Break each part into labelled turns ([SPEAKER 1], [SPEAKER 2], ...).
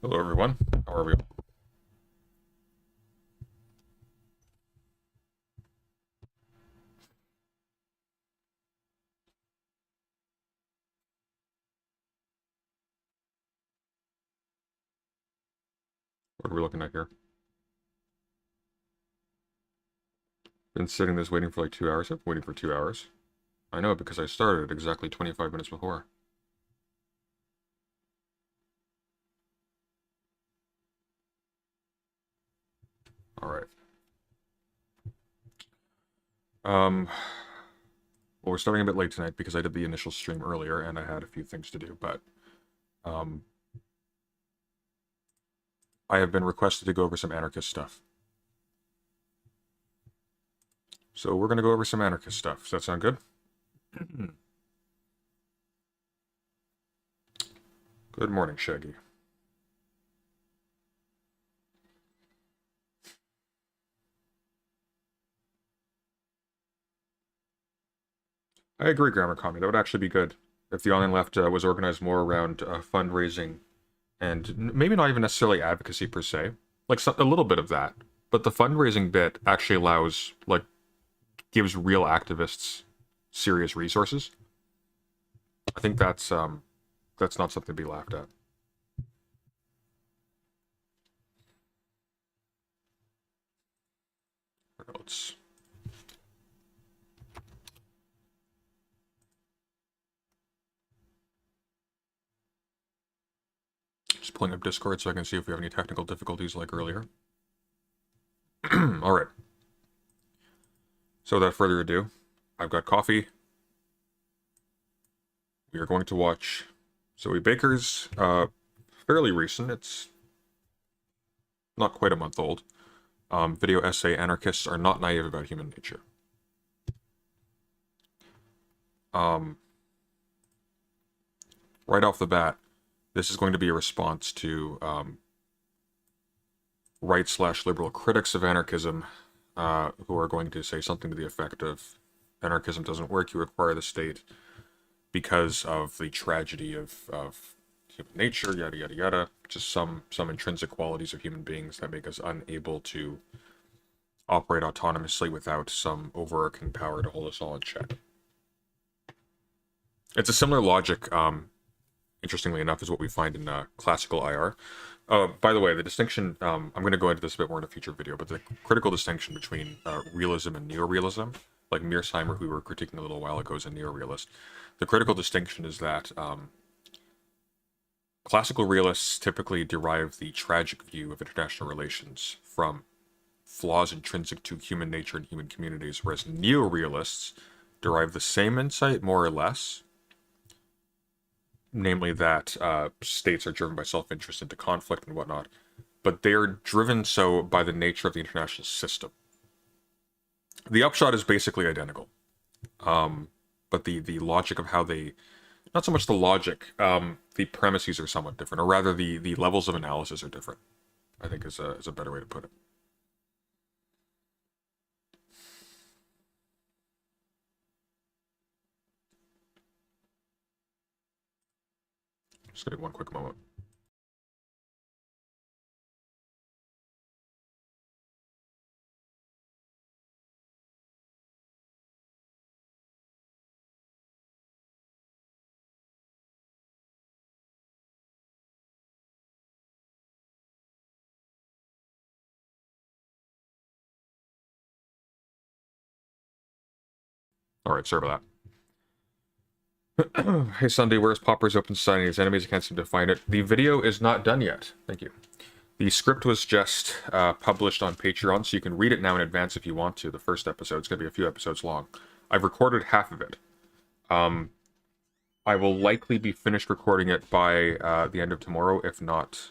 [SPEAKER 1] Hello, everyone. How are we? What are we looking at here? Been sitting this waiting for like 2 hours. I've been waiting for 2 hours. I know because I started exactly 25 minutes before. All right. Um, well, we're starting a bit late tonight because I did the initial stream earlier and I had a few things to do, but um, I have been requested to go over some anarchist stuff. So we're going to go over some anarchist stuff. Does that sound good? Good morning, Shaggy. I agree, Grammar Commie. That would actually be good if the online left was organized more around fundraising and maybe not even necessarily advocacy per se, like a little bit of that. But the fundraising bit actually allows, like, gives real activists serious resources. I think that's not something to be laughed at. Let's just pulling up Discord so I can see if we have any technical difficulties like earlier. All right. So without further ado, I've got coffee. We are going to watch Zoe Baker's fairly recent. It's not quite a month old. Video essay, Anarchists Are Not Naive About Human Nature. Right off the bat, this is going to be a response to right/liberal critics of anarchism who are going to say something to the effect of anarchism doesn't work, you require the state because of the tragedy of human nature, yada yada yada. Just some intrinsic qualities of human beings that make us unable to operate autonomously without some overarching power to hold us all in check. It's a similar logic, interestingly enough, is what we find in classical IR. By the way, the distinction, I'm going to go into this a bit more in a future video, but the critical distinction between realism and neorealism, like Mearsheimer, who we were critiquing a little while ago, is a neorealist. The critical distinction is that classical realists typically derive the tragic view of international relations from flaws intrinsic to human nature and human communities, whereas neorealists derive the same insight, more or less, namely that states are driven by self-interest into conflict and whatnot, but they are driven so by the nature of the international system. The upshot is basically identical, but the logic of how they, not so much the logic, the premises are somewhat different, or rather the levels of analysis are different, I think is a better way to put it. Just give me one quick moment. All right, sorry about that. Hey Sunday, where's Popper's Open Society? His enemies can't seem to find it. The video is not done yet. Thank you. The script was just published on Patreon, so you can read it now in advance if you want to. The first episode is going to be a few episodes long. I've recorded half of it. I will likely be finished recording it by the end of tomorrow, if not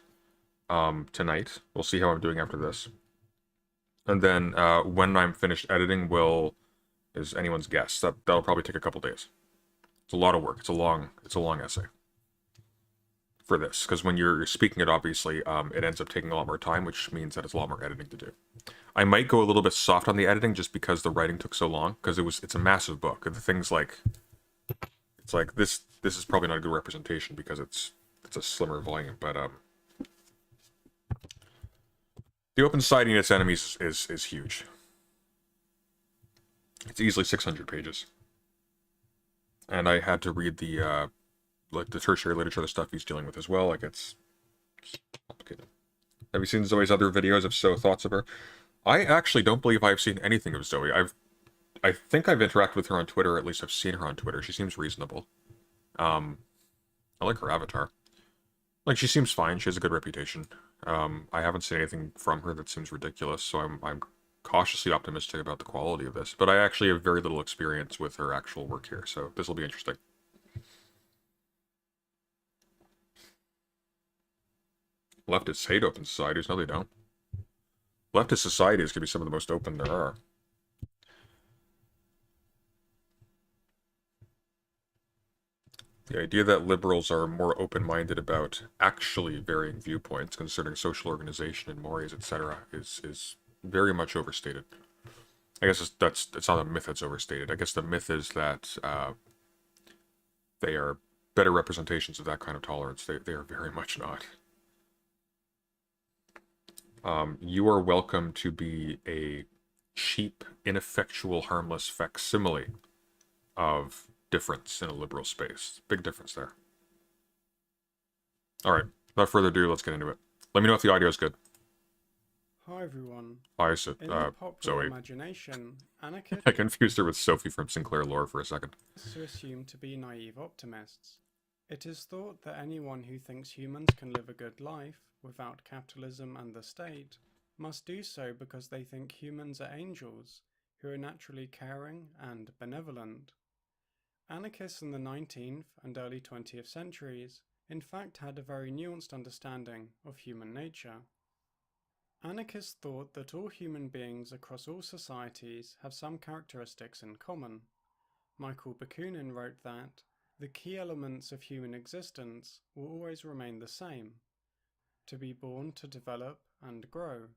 [SPEAKER 1] tonight. We'll see how I'm doing after this. And then when I'm finished editing is anyone's guess. That'll probably take a couple days. It's a lot of work. It's a long essay for this, because when you're speaking it, obviously, it ends up taking a lot more time, which means that it's a lot more editing to do. I might go a little bit soft on the editing just because the writing took so long, because it's a massive book. The things like, this is probably not a good representation because it's a slimmer volume, but The open society and its enemies is huge. It's easily 600 pages. And I had to read the like the tertiary literature, the stuff he's dealing with as well. Like, it's complicated. Have you seen Zoe's other videos? If so, thoughts of her? I actually don't believe I've seen anything of Zoe. I think I've interacted with her on Twitter, or at least I've seen her on Twitter. She seems reasonable. I like her avatar. Like, she seems fine. She has a good reputation. I haven't seen anything from her that seems ridiculous, so I'm cautiously optimistic about the quality of this. But I actually have very little experience with her actual work here, so this will be interesting. Leftists hate open societies. No, they don't. Leftist societies can be some of the most open there are. The idea that liberals are more open-minded about actually varying viewpoints concerning social organization and mores, etc., is very much overstated. I guess it's not a myth that's overstated. I guess the myth is that they are better representations of that kind of tolerance. They are very much not. You are welcome to be a cheap, ineffectual, harmless facsimile of difference in a liberal space. Big difference there. Alright, without further ado, let's get into it. Let me know if the audio is good.
[SPEAKER 2] Hi everyone.
[SPEAKER 1] Hi,
[SPEAKER 2] In the popular
[SPEAKER 1] Zoe.
[SPEAKER 2] imagination, anarchists
[SPEAKER 1] I confused her with Sophie from Sinclair Lore for a second.
[SPEAKER 2] are assumed to be naive optimists. It is thought that anyone who thinks humans can live a good life without capitalism and the state must do so because they think humans are angels who are naturally caring and benevolent. Anarchists in the 19th and early 20th centuries in fact had a very nuanced understanding of human nature. Anarchists thought that all human beings across all societies have some characteristics in common. Michael Bakunin wrote that the key elements of human existence will always remain the same: to be born to develop and grow,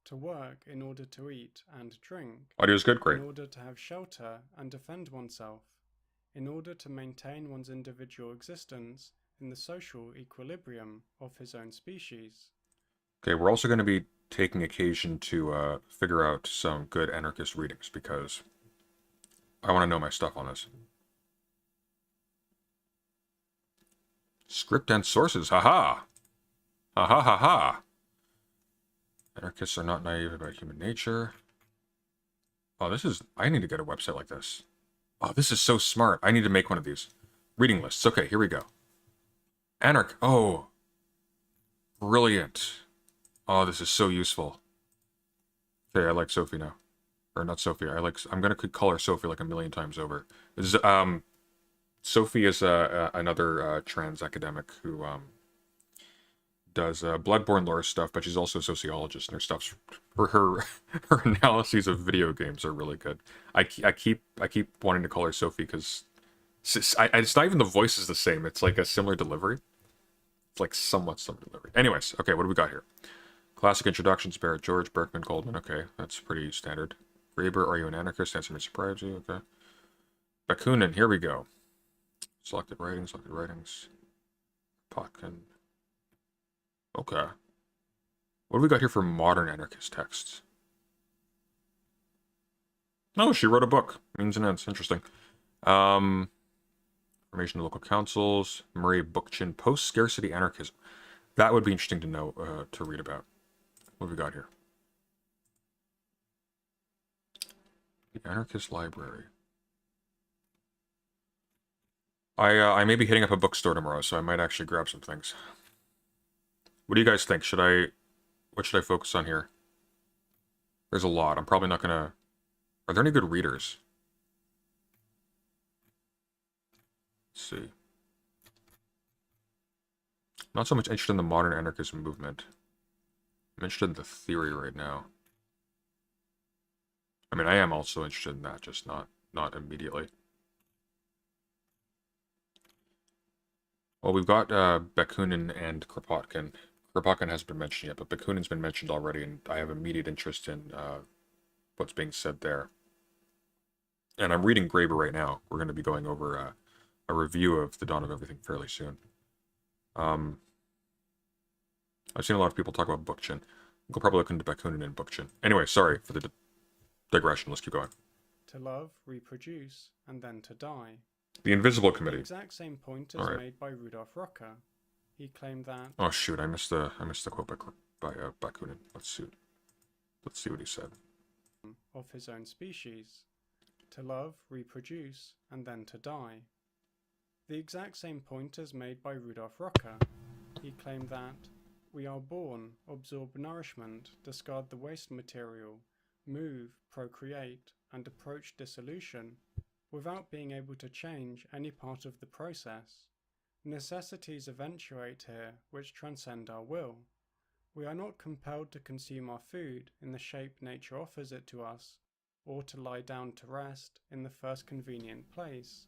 [SPEAKER 2] to work in order to eat and drink,
[SPEAKER 1] Audio's good, great.
[SPEAKER 2] in order to have shelter and defend oneself, in order to maintain one's individual existence in the social equilibrium of his own species.
[SPEAKER 1] Okay, we're also going to be taking occasion to figure out some good anarchist readings, because I want to know my stuff on this. Script and sources, haha! Ha ha ha ha! Anarchists are not naive about human nature. Oh, I need to get a website like this. Oh, this is so smart. I need to make one of these. Reading lists. Okay, here we go. Oh. Brilliant. Oh, this is so useful. Okay, I like Sophie now. Or not Sophie. I'm gonna call her Sophie like a million times over. Sophie is another trans academic who does bloodborne lore stuff, but she's also a sociologist, and her analyses of video games are really good. I keep wanting to call her Sophie because it's not even the voice is the same. It's like a similar delivery. It's like somewhat similar delivery. Anyways, okay, what do we got here? Classic introductions: Barrett George, Berkman, Goldman. Okay, that's pretty standard. Graeber, are you an anarchist? Answer may surprise you. Okay. Bakunin, here we go. Selected writings. Potkin. Okay. What do we got here for modern anarchist texts? Oh, she wrote a book. Means and ends. Interesting. Formation of local councils. Murray Bookchin. Post-scarcity anarchism. That would be interesting to know, to read about. What have we got here? The Anarchist Library. I may be hitting up a bookstore tomorrow, so I might actually grab some things. What do you guys think? What should I focus on here? There's a lot. I'm probably not gonna... Are there any good readers? Let's see. Not so much interested in the modern anarchism movement. I'm interested in the theory right now. I mean, I am also interested in that, just not immediately. Well, we've got Bakunin and Kropotkin. Kropotkin hasn't been mentioned yet, but Bakunin's been mentioned already, and I have immediate interest in what's being said there. And I'm reading Graeber right now. We're going to be going over a review of The Dawn of Everything fairly soon. I've seen a lot of people talk about Bookchin. We'll probably look into Bakunin and Bookchin. Anyway, sorry for the digression. Let's keep going.
[SPEAKER 2] To love, reproduce, and then to die.
[SPEAKER 1] The Invisible
[SPEAKER 2] The
[SPEAKER 1] Committee.
[SPEAKER 2] exact same point is
[SPEAKER 1] All right.
[SPEAKER 2] made by Rudolf Rocker. He claimed that...
[SPEAKER 1] Oh shoot, I missed the quote by Bakunin. Let's see what he said.
[SPEAKER 2] ...of his own species. To love, reproduce, and then to die. The exact same point is made by Rudolf Rocker. He claimed that we are born, absorb nourishment, discard the waste material, move, procreate, and approach dissolution without being able to change any part of the process. Necessities eventuate here which transcend our will. We are not compelled to consume our food in the shape nature offers it to us, or to lie down to rest in the first convenient place.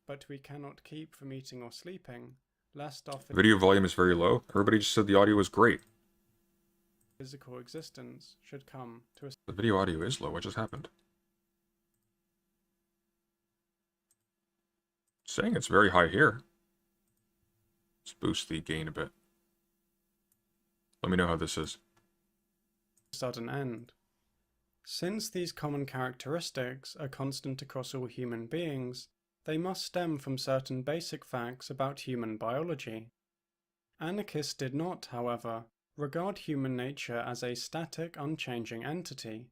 [SPEAKER 2] But we cannot keep from eating or sleeping, lest our
[SPEAKER 1] Video volume is very low. Everybody just said the audio was great.
[SPEAKER 2] physical existence should come to a...
[SPEAKER 1] The video audio is low. What just happened? Saying it's very high here. Let's boost the gain a bit. Let me know how this is.
[SPEAKER 2] sudden end. Since these common characteristics are constant across all human beings, they must stem from certain basic facts about human biology. Anarchists did not, however, regard human nature as a static, unchanging entity.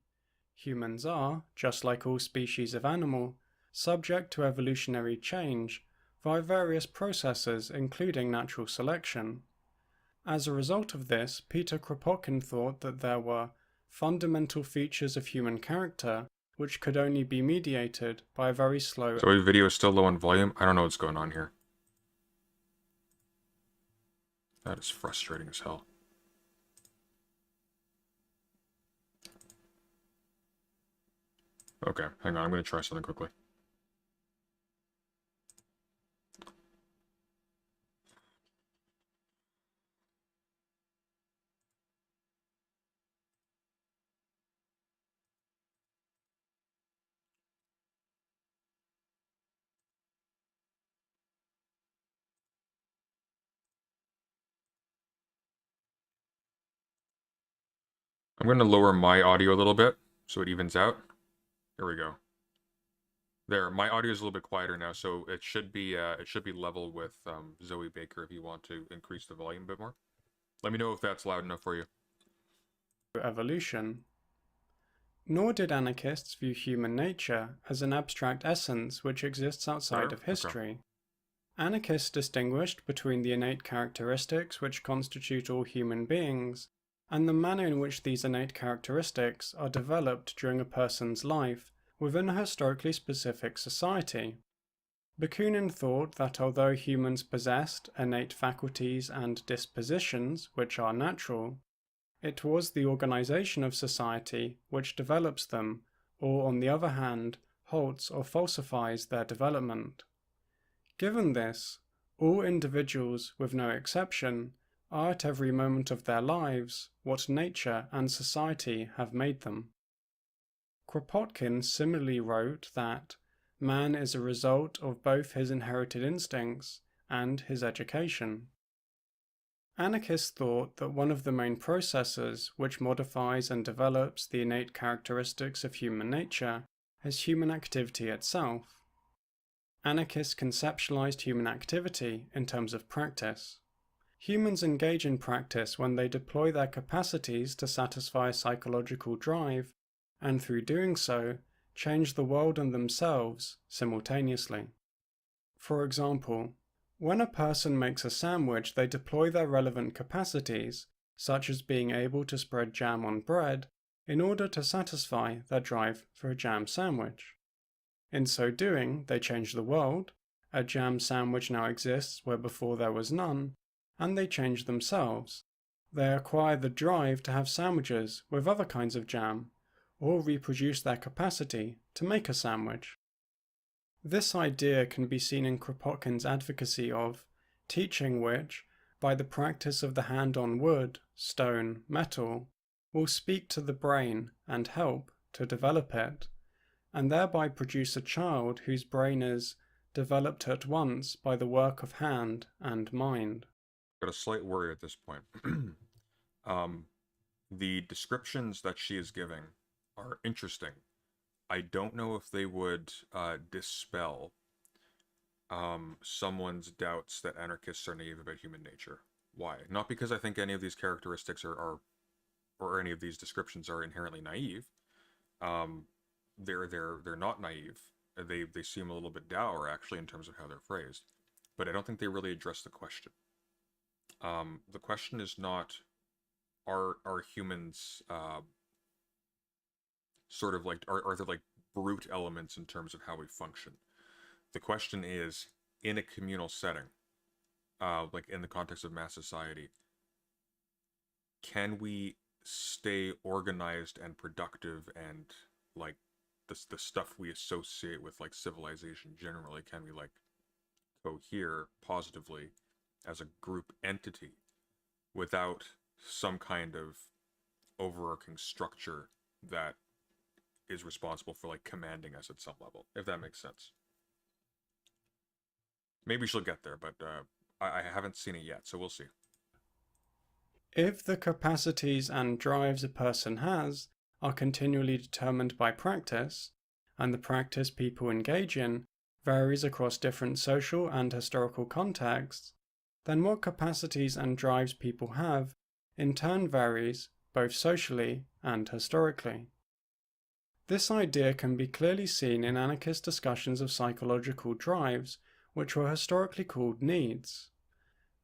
[SPEAKER 2] Humans are, just like all species of animal, subject to evolutionary change via various processes including natural selection. As a result of this, Peter Kropotkin thought that there were fundamental features of human character which could only be mediated by a very slow...
[SPEAKER 1] So the video is still low on volume? I don't know what's going on here. That is frustrating as hell. Okay, hang on, I'm going to try something quickly. I'm going to lower my audio a little bit so it evens out. Here we go. There, my audio is a little bit quieter now, so it should be level with Zoe Baker if you want to increase the volume a bit more. Let me know if that's loud enough for you.
[SPEAKER 2] Evolution. Nor did anarchists view human nature as an abstract essence which exists outside of history.
[SPEAKER 1] Okay.
[SPEAKER 2] Anarchists distinguished between the innate characteristics which constitute all human beings and the manner in which these innate characteristics are developed during a person's life within a historically specific society. Bakunin thought that although humans possessed innate faculties and dispositions which are natural, it was the organization of society which develops them, or on the other hand, halts or falsifies their development. Given this, all individuals, with no exception, are at every moment of their lives what nature and society have made them. Kropotkin similarly wrote that man is a result of both his inherited instincts and his education. Anarchists thought that one of the main processes which modifies and develops the innate characteristics of human nature is human activity itself. Anarchists conceptualized human activity in terms of practice. Humans engage in practice when they deploy their capacities to satisfy a psychological drive, and through doing so, change the world and themselves simultaneously. For example, when a person makes a sandwich, they deploy their relevant capacities, such as being able to spread jam on bread, in order to satisfy their drive for a jam sandwich. In so doing, they change the world, a jam sandwich now exists where before there was none, and they change themselves. They acquire the drive to have sandwiches with other kinds of jam, or reproduce their capacity to make a sandwich. This idea can be seen in Kropotkin's advocacy of teaching which, by the practice of the hand on wood, stone, metal, will speak to the brain and help to develop it, and thereby produce a child whose brain is developed at once by the work of hand and mind.
[SPEAKER 1] Got a slight worry at this point. The descriptions that she is giving are interesting. I don't know if they would dispel someone's doubts that anarchists are naive about human nature. Why? Not because I think any of these characteristics or any of these descriptions are inherently naive. They're not naive. They seem a little bit dour actually in terms of how they're phrased, but I don't think they really address the question. The question is not are humans sort of like are there like brute elements in terms of how we function? The question is, in a communal setting, like in the context of mass society, can we stay organized and productive and like the stuff we associate with like civilization generally, can we like cohere positively as a group entity without some kind of overarching structure that is responsible for like commanding us at some level, if that makes sense. Maybe she'll get there, but I haven't seen it yet, so we'll see.
[SPEAKER 2] If the capacities and drives a person has are continually determined by practice, and the practice people engage in varies across different social and historical contexts, then what capacities and drives people have in turn varies both socially and historically. This idea can be clearly seen in anarchist discussions of psychological drives, which were historically called needs.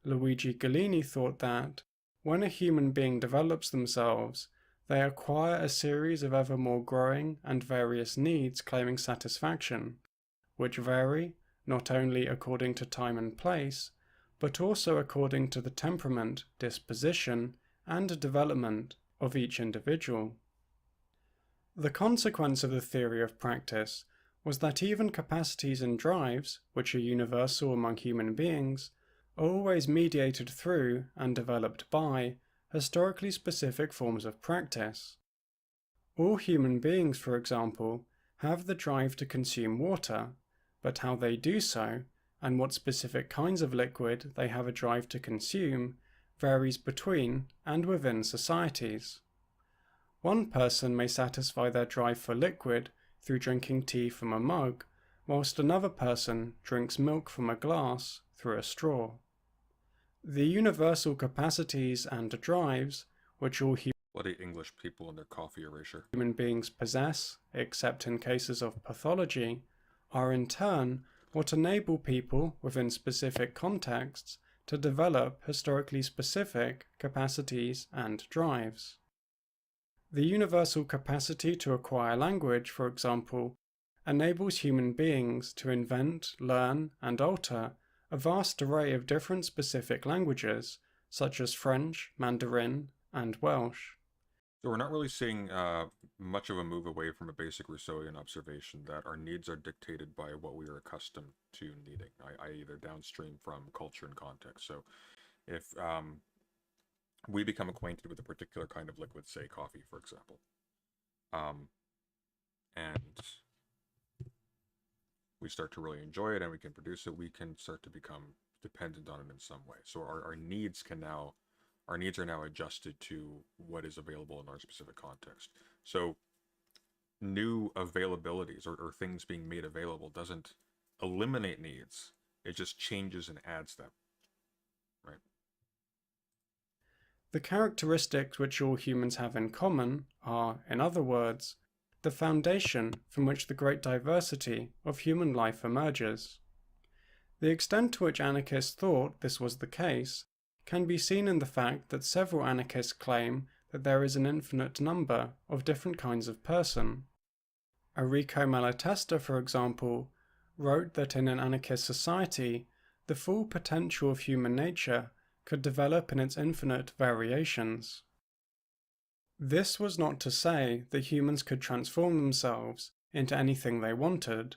[SPEAKER 2] Luigi Gallini thought that, when a human being develops themselves, they acquire a series of ever more growing and various needs claiming satisfaction, which vary not only according to time and place, but also according to the temperament, disposition, and development of each individual. The consequence of the theory of practice was that even capacities and drives, which are universal among human beings, are always mediated through and developed by historically specific forms of practice. All human beings, for example, have the drive to consume water, but how they do so, and what specific kinds of liquid they have a drive to consume, varies between and within societies. One person may satisfy their drive for liquid through drinking tea from a mug, whilst another person drinks milk from a glass through a straw. The universal capacities and drives, which all
[SPEAKER 1] Bloody English people and their coffee erasure.
[SPEAKER 2] human beings possess, except in cases of pathology, are in turn what enable people within specific contexts to develop historically specific capacities and drives. The universal capacity to acquire language, for example, enables human beings to invent, learn, and alter a vast array of different specific languages, such as French, Mandarin, and Welsh.
[SPEAKER 1] So we're not really seeing much of a move away from a basic Rousseauian observation that our needs are dictated by what we are accustomed to needing, i.e. they're downstream from culture and context. So if we become acquainted with a particular kind of liquid, say coffee, for example, and we start to really enjoy it and we can produce it, we can start to become dependent on it in some way. So our needs are now adjusted to what is available in our specific context. So new availabilities or things being made available doesn't eliminate needs, it just changes and adds them, right?
[SPEAKER 2] The characteristics which all humans have in common are, in other words, the foundation from which the great diversity of human life emerges. The extent to which anarchists thought this was the case can be seen in the fact that several anarchists claim that there is an infinite number of different kinds of person. Enrico Malatesta, for example, wrote that in an anarchist society, the full potential of human nature could develop in its infinite variations. This was not to say that humans could transform themselves into anything they wanted.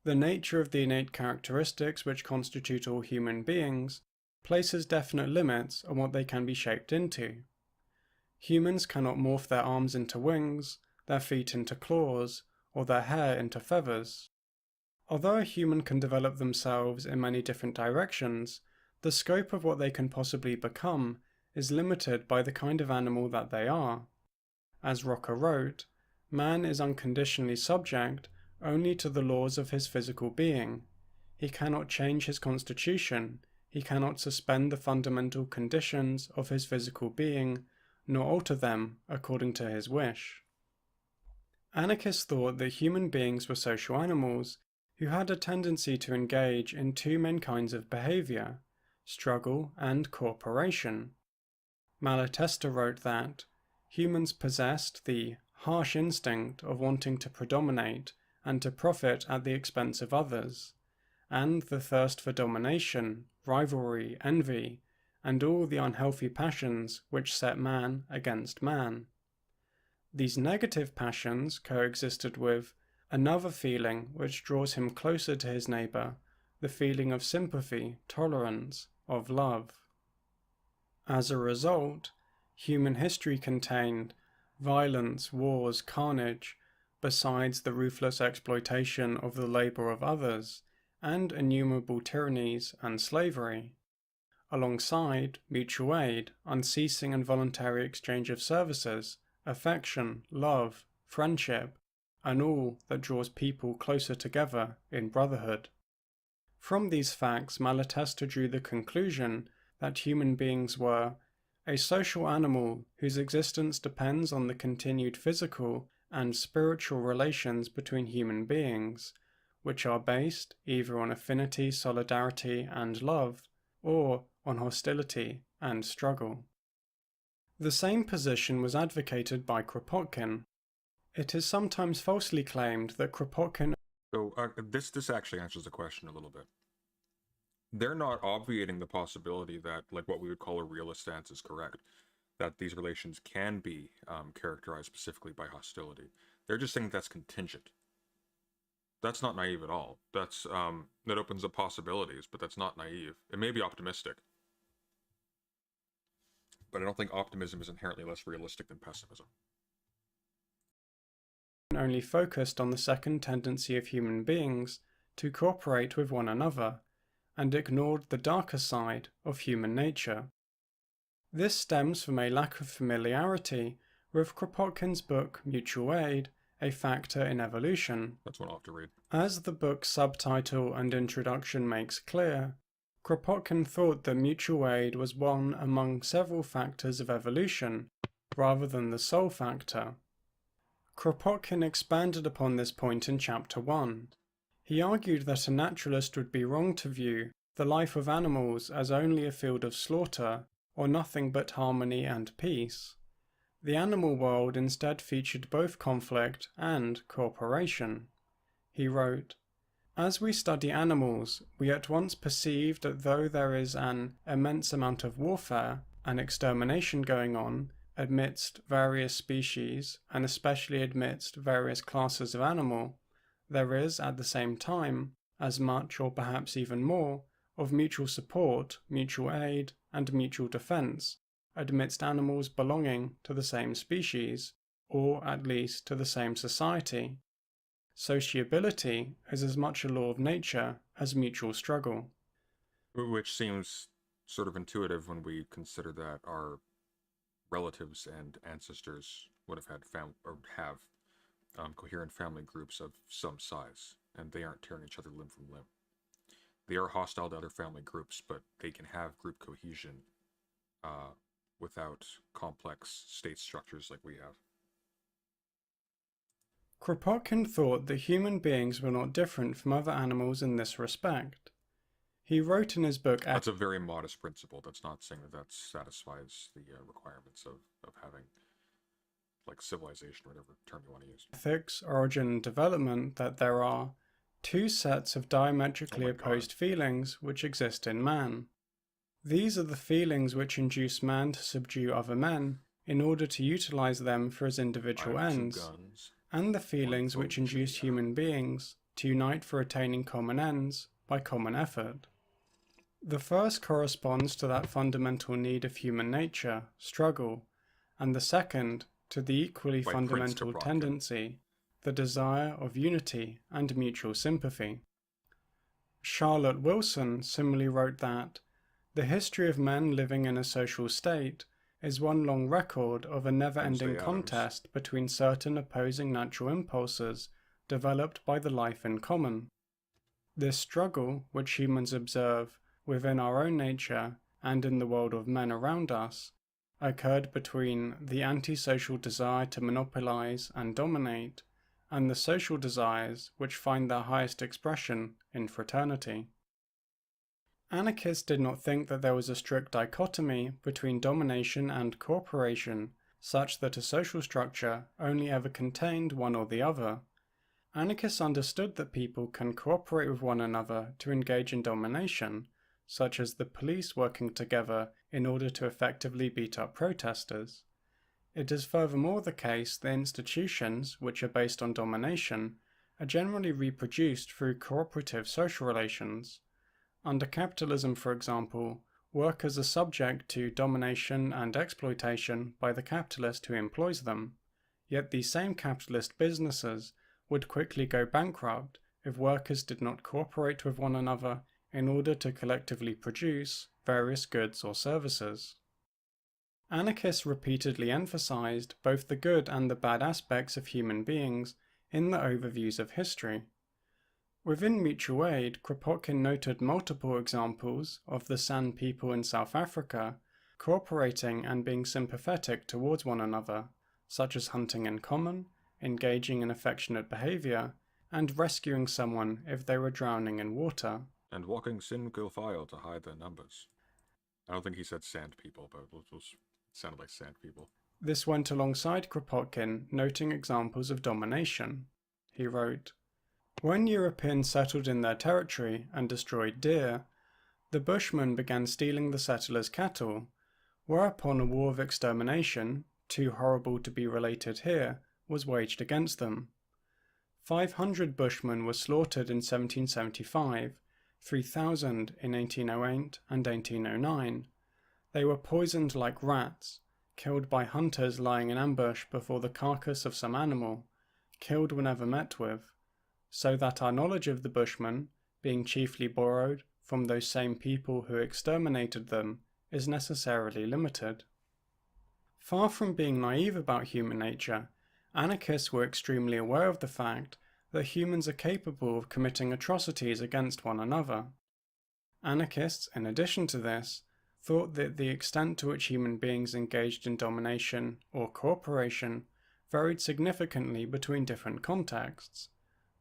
[SPEAKER 2] The nature of the innate characteristics which constitute all human beings places definite limits on what they can be shaped into. Humans cannot morph their arms into wings, their feet into claws, or their hair into feathers. Although a human can develop themselves in many different directions, the scope of what they can possibly become is limited by the kind of animal that they are. As Rocker wrote, man is unconditionally subject only to the laws of his physical being. He cannot change his constitution, he cannot suspend the fundamental conditions of his physical being, nor alter them according to his wish. Anarchists thought that human beings were social animals who had a tendency to engage in two main kinds of behavior, struggle and cooperation. Malatesta wrote that humans possessed the harsh instinct of wanting to predominate and to profit at the expense of others, and the thirst for domination, rivalry, envy, and all the unhealthy passions which set man against man. These negative passions coexisted with another feeling which draws him closer to his neighbour, the feeling of sympathy, tolerance, of love. As a result, human history contained violence, wars, carnage, besides the ruthless exploitation of the labour of others, and innumerable tyrannies and slavery, alongside mutual aid, unceasing and voluntary exchange of services, affection, love, friendship, and all that draws people closer together in brotherhood. From these facts, Malatesta drew the conclusion that human beings were a social animal whose existence depends on the continued physical and spiritual relations between human beings, which are based either on affinity, solidarity, and love, or on hostility and struggle. The same position was advocated by Kropotkin. It is sometimes falsely claimed that Kropotkin...
[SPEAKER 1] So this actually answers the question a little bit. They're not obviating the possibility that, like, what we would call a realist stance is correct, that these relations can be characterized specifically by hostility. They're just saying that's contingent. That's not naive at all. That's that opens up possibilities, but that's not naive. It may be optimistic, but I don't think optimism is inherently less realistic than pessimism.
[SPEAKER 2] Only focused on the second tendency of human beings to cooperate with one another, and ignored the darker side of human nature. This stems from a lack of familiarity with Kropotkin's book Mutual Aid, A Factor in Evolution.
[SPEAKER 1] That's one I'll have to read.
[SPEAKER 2] As the book's subtitle and introduction makes clear, Kropotkin thought that mutual aid was one among several factors of evolution, rather than the sole factor. Kropotkin expanded upon this point in Chapter 1. He argued that a naturalist would be wrong to view the life of animals as only a field of slaughter, or nothing but harmony and peace. The animal world instead featured both conflict and cooperation. He wrote, "As we study animals, we at once perceive that though there is an immense amount of warfare and extermination going on amidst various species, and especially amidst various classes of animal, there is, at the same time, as much or perhaps even more, of mutual support, mutual aid, and mutual defense, amidst animals belonging to the same species, or at least to the same society. Sociability is as much a law of nature as mutual struggle."
[SPEAKER 1] Which seems sort of intuitive when we consider that our relatives and ancestors would have had coherent family groups of some size, and they aren't tearing each other limb from limb. They are hostile to other family groups, but they can have group cohesion without complex state structures like we have.
[SPEAKER 2] Kropotkin thought that human beings were not different from other animals in this respect. He wrote in his book...
[SPEAKER 1] That's a very modest principle. That's not saying that satisfies the requirements of having, like, civilization, or whatever term you want to use.
[SPEAKER 2] Ethics, Origin, and Development, that there are two sets of diametrically opposed feelings which exist in man. These are the feelings which induce man to subdue other men in order to utilize them for his individual ends, and the feelings which induce human beings to unite for attaining common ends by common effort. The first corresponds to that fundamental need of human nature, struggle, and the second to the equally fundamental tendency, the desire of unity and mutual sympathy. Charlotte Wilson similarly wrote that The history of men living in a social state is one long record of a never-ending
[SPEAKER 1] Wednesday Addams.
[SPEAKER 2] contest between certain opposing natural impulses developed by the life in common. This struggle, which humans observe within our own nature and in the world of men around us, occurred between the antisocial desire to monopolize and dominate and the social desires which find their highest expression in fraternity. Anarchists did not think that there was a strict dichotomy between domination and cooperation, such that a social structure only ever contained one or the other. Anarchists understood that people can cooperate with one another to engage in domination, such as the police working together in order to effectively beat up protesters. It is furthermore the case that institutions, which are based on domination, are generally reproduced through cooperative social relations. Under capitalism, for example, workers are subject to domination and exploitation by the capitalist who employs them, yet these same capitalist businesses would quickly go bankrupt if workers did not cooperate with one another in order to collectively produce various goods or services. Anarchists repeatedly emphasized both the good and the bad aspects of human beings in the overviews of history. Within mutual aid, Kropotkin noted multiple examples of the San people in South Africa cooperating and being sympathetic towards one another, such as hunting in common, engaging in affectionate behavior, and rescuing someone if they were drowning in water.
[SPEAKER 1] And walking single file to hide their numbers. I don't think he said sand people, but it sounded like sand people.
[SPEAKER 2] This went alongside Kropotkin noting examples of domination. He wrote, "When Europeans settled in their territory and destroyed deer, the Bushmen began stealing the settlers' cattle, whereupon a war of extermination, too horrible to be related here, was waged against them. 500 Bushmen were slaughtered in 1775, 3,000 in 1808 and 1809. They were poisoned like rats, killed by hunters lying in ambush before the carcass of some animal, killed whenever met with, so that our knowledge of the Bushmen, being chiefly borrowed from those same people who exterminated them, is necessarily limited." Far from being naive about human nature, anarchists were extremely aware of the fact that humans are capable of committing atrocities against one another. Anarchists, in addition to this, thought that the extent to which human beings engaged in domination or cooperation varied significantly between different contexts.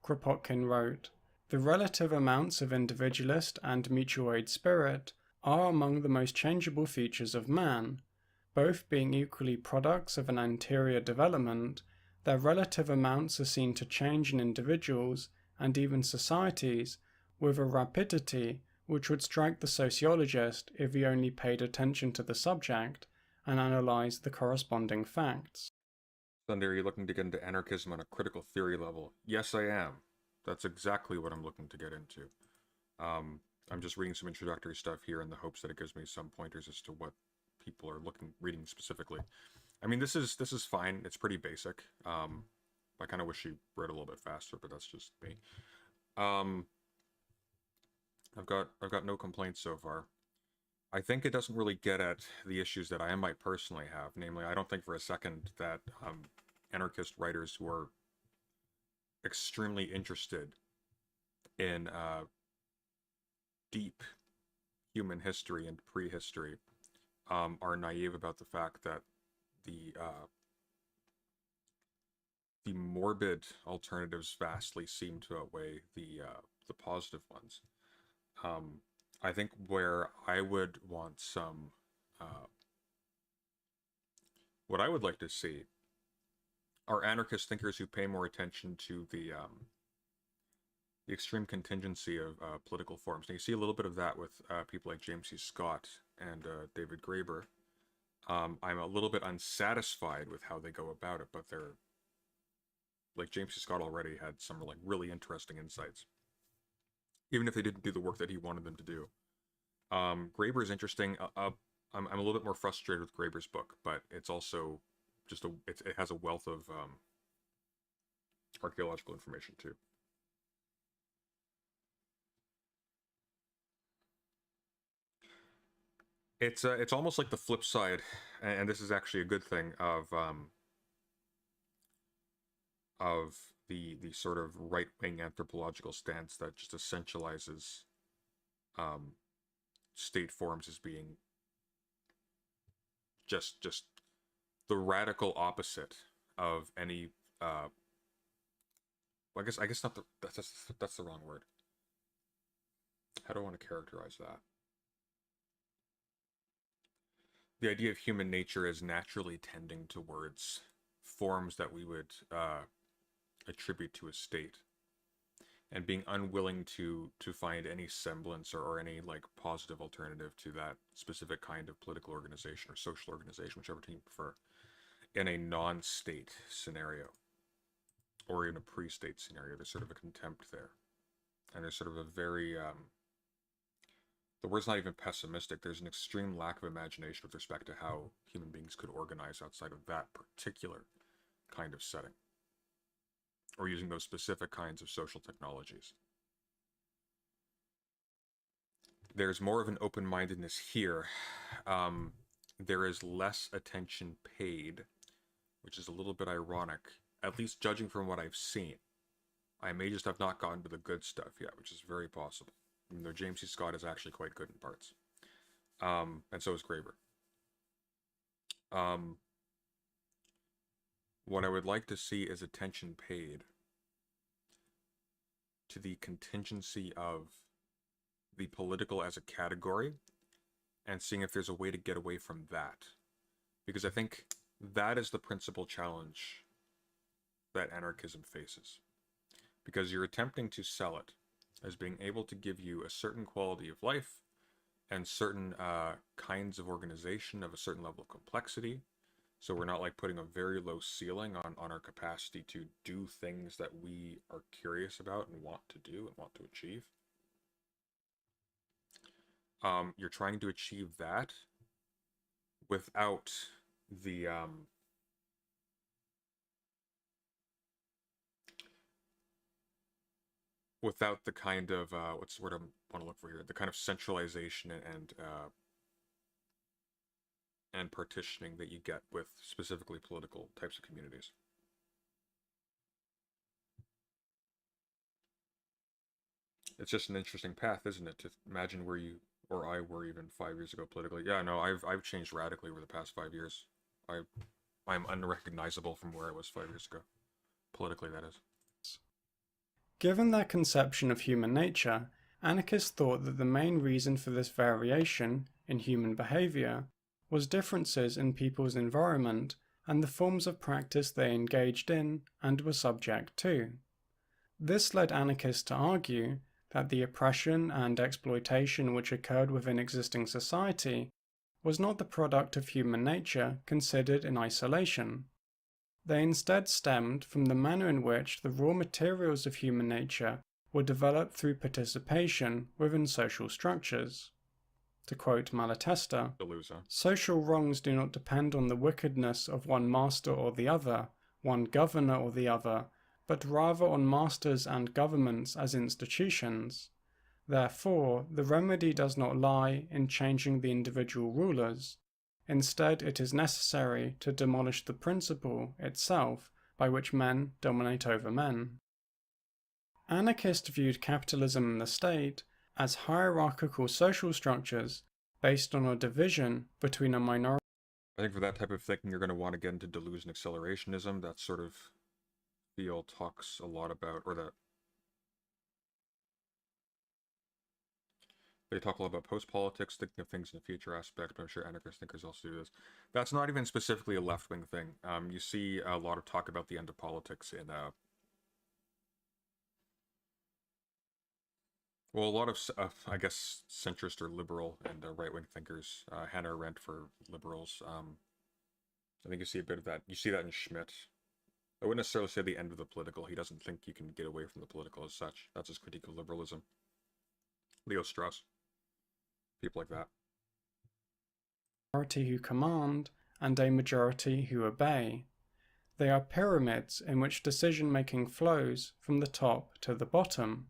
[SPEAKER 2] Kropotkin wrote, "The relative amounts of individualist and mutual aid spirit are among the most changeable features of man. Both being equally products of an anterior development, their relative amounts are seen to change in individuals and even societies with a rapidity which would strike the sociologist if he only paid attention to the subject and analyzed the corresponding facts."
[SPEAKER 1] Sunday, are you looking to get into anarchism on a critical theory level? Yes, I am. That's exactly what I'm looking to get into. I'm just reading some introductory stuff here in the hopes that it gives me some pointers as to what people are reading specifically. I mean, this is fine. It's pretty basic. I kind of wish she read a little bit faster, but that's just me. I've got no complaints so far. I think it doesn't really get at the issues that I might personally have. Namely, I don't think for a second that anarchist writers who are extremely interested in deep human history and prehistory are naive about the fact that the morbid alternatives vastly seem to outweigh the positive ones. I think where I would want some, what I would like to see are anarchist thinkers who pay more attention to the extreme contingency of political forms. Now you see a little bit of that with people like James C. Scott and David Graeber. I'm a little bit unsatisfied with how they go about it, but they're, like James C. Scott already had some like really interesting insights, even if they didn't do the work that he wanted them to do. Graeber is interesting. I'm a little bit more frustrated with Graeber's book, but it's also just it has a wealth of archaeological information too. It's almost like the flip side, and this is actually a good thing of the sort of right-wing anthropological stance that just essentializes um, state forms as being just the radical opposite of any. Well, I guess not the that's the wrong word. How do I want to characterize that? The idea of human nature as naturally tending towards forms that we would attribute to a state, and being unwilling to find any semblance or any like positive alternative to that specific kind of political organization or social organization, whichever term you prefer, in a non-state scenario or in a pre-state scenario. There's sort of a contempt there, and there's sort of a very the word's not even pessimistic. There's an extreme lack of imagination with respect to how human beings could organize outside of that particular kind of setting, or using those specific kinds of social technologies. There's more of an open-mindedness here. There is less attention paid, which is a little bit ironic, at least judging from what I've seen. I may just have not gotten to the good stuff yet, which is very possible. Even though James C. Scott is actually quite good in parts. And so is Graeber. What I would like to see is attention paid to the contingency of the political as a category, and seeing if there's a way to get away from that. Because I think that is the principal challenge that anarchism faces. Because you're attempting to sell it as being able to give you a certain quality of life and certain kinds of organization of a certain level of complexity. So we're not like putting a very low ceiling on our capacity to do things that we are curious about and want to do and want to achieve. You're trying to achieve that without the kind of what's the word I want to look for here? The kind of centralization and partitioning that you get with specifically political types of communities. It's just an interesting path, isn't it? To imagine where you or I were even 5 years ago politically. Yeah, no, I've changed radically over the past 5 years. I'm unrecognizable from where I was 5 years ago. Politically, that is.
[SPEAKER 2] Given their conception of human nature, anarchists thought that the main reason for this variation in human behavior was differences in people's environment and the forms of practice they engaged in and were subject to. This led anarchists to argue that the oppression and exploitation which occurred within existing society was not the product of human nature considered in isolation. They instead stemmed from the manner in which the raw materials of human nature were developed through participation within social structures. To quote Malatesta, social wrongs do not depend on the wickedness of one master or the other, one governor or the other, but rather on masters and governments as institutions. Therefore, the remedy does not lie in changing the individual rulers. Instead, it is necessary to demolish the principle itself by which men dominate over men. Anarchists viewed capitalism and the state as hierarchical social structures based on a division between a minority.
[SPEAKER 1] I think for that type of thinking, you're going to want to get into delusion accelerationism. That sort of field talks a lot about, or that they talk a lot about post-politics, thinking of things in the future aspect, but I'm sure anarchist thinkers also do this. That's not even specifically a left-wing thing. You see a lot of talk about the end of politics in, well, a lot of, I guess, centrist or liberal and right-wing thinkers. Hannah Arendt for liberals. I think you see a bit of that. You see that in Schmidt. I wouldn't necessarily say the end of the political. He doesn't think you can get away from the political as such. That's his critique of liberalism. Leo Strauss. People like that.
[SPEAKER 2] Majority who command and a majority who obey. They are pyramids in which decision-making flows from the top to the bottom.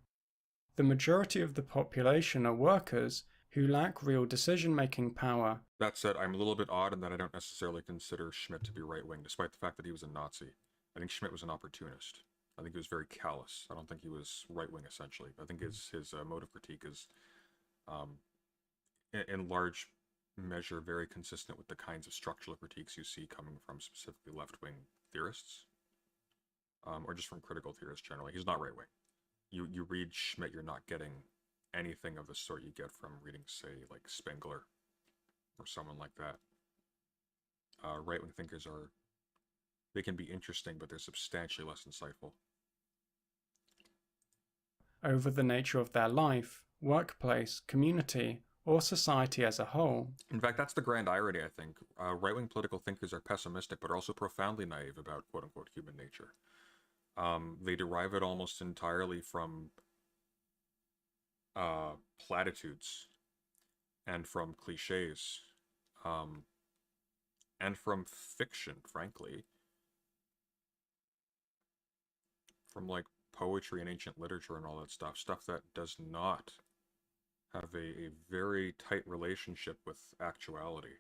[SPEAKER 2] The majority of the population are workers who lack real decision-making power.
[SPEAKER 1] That said, I'm a little bit odd in that I don't necessarily consider Schmidt to be right-wing, despite the fact that he was a Nazi. I think Schmidt was an opportunist. I think he was very callous. I don't think he was right-wing, essentially. I think his motive critique is, in large measure, very consistent with the kinds of structural critiques you see coming from specifically left-wing theorists, or just from critical theorists generally. He's not right-wing. You read Schmidt, you're not getting anything of the sort you get from reading, say, like Spengler or someone like that. Right-wing thinkers they can be interesting, but they're substantially less insightful.
[SPEAKER 2] Over the nature of their life, workplace, community, or society as a whole.
[SPEAKER 1] In fact, that's the grand irony, I think. Right-wing political thinkers are pessimistic, but are also profoundly naive about quote-unquote human nature. They derive it almost entirely from platitudes and from cliches, and from fiction, frankly. From like poetry and ancient literature and all that stuff that does not have a very tight relationship with actuality.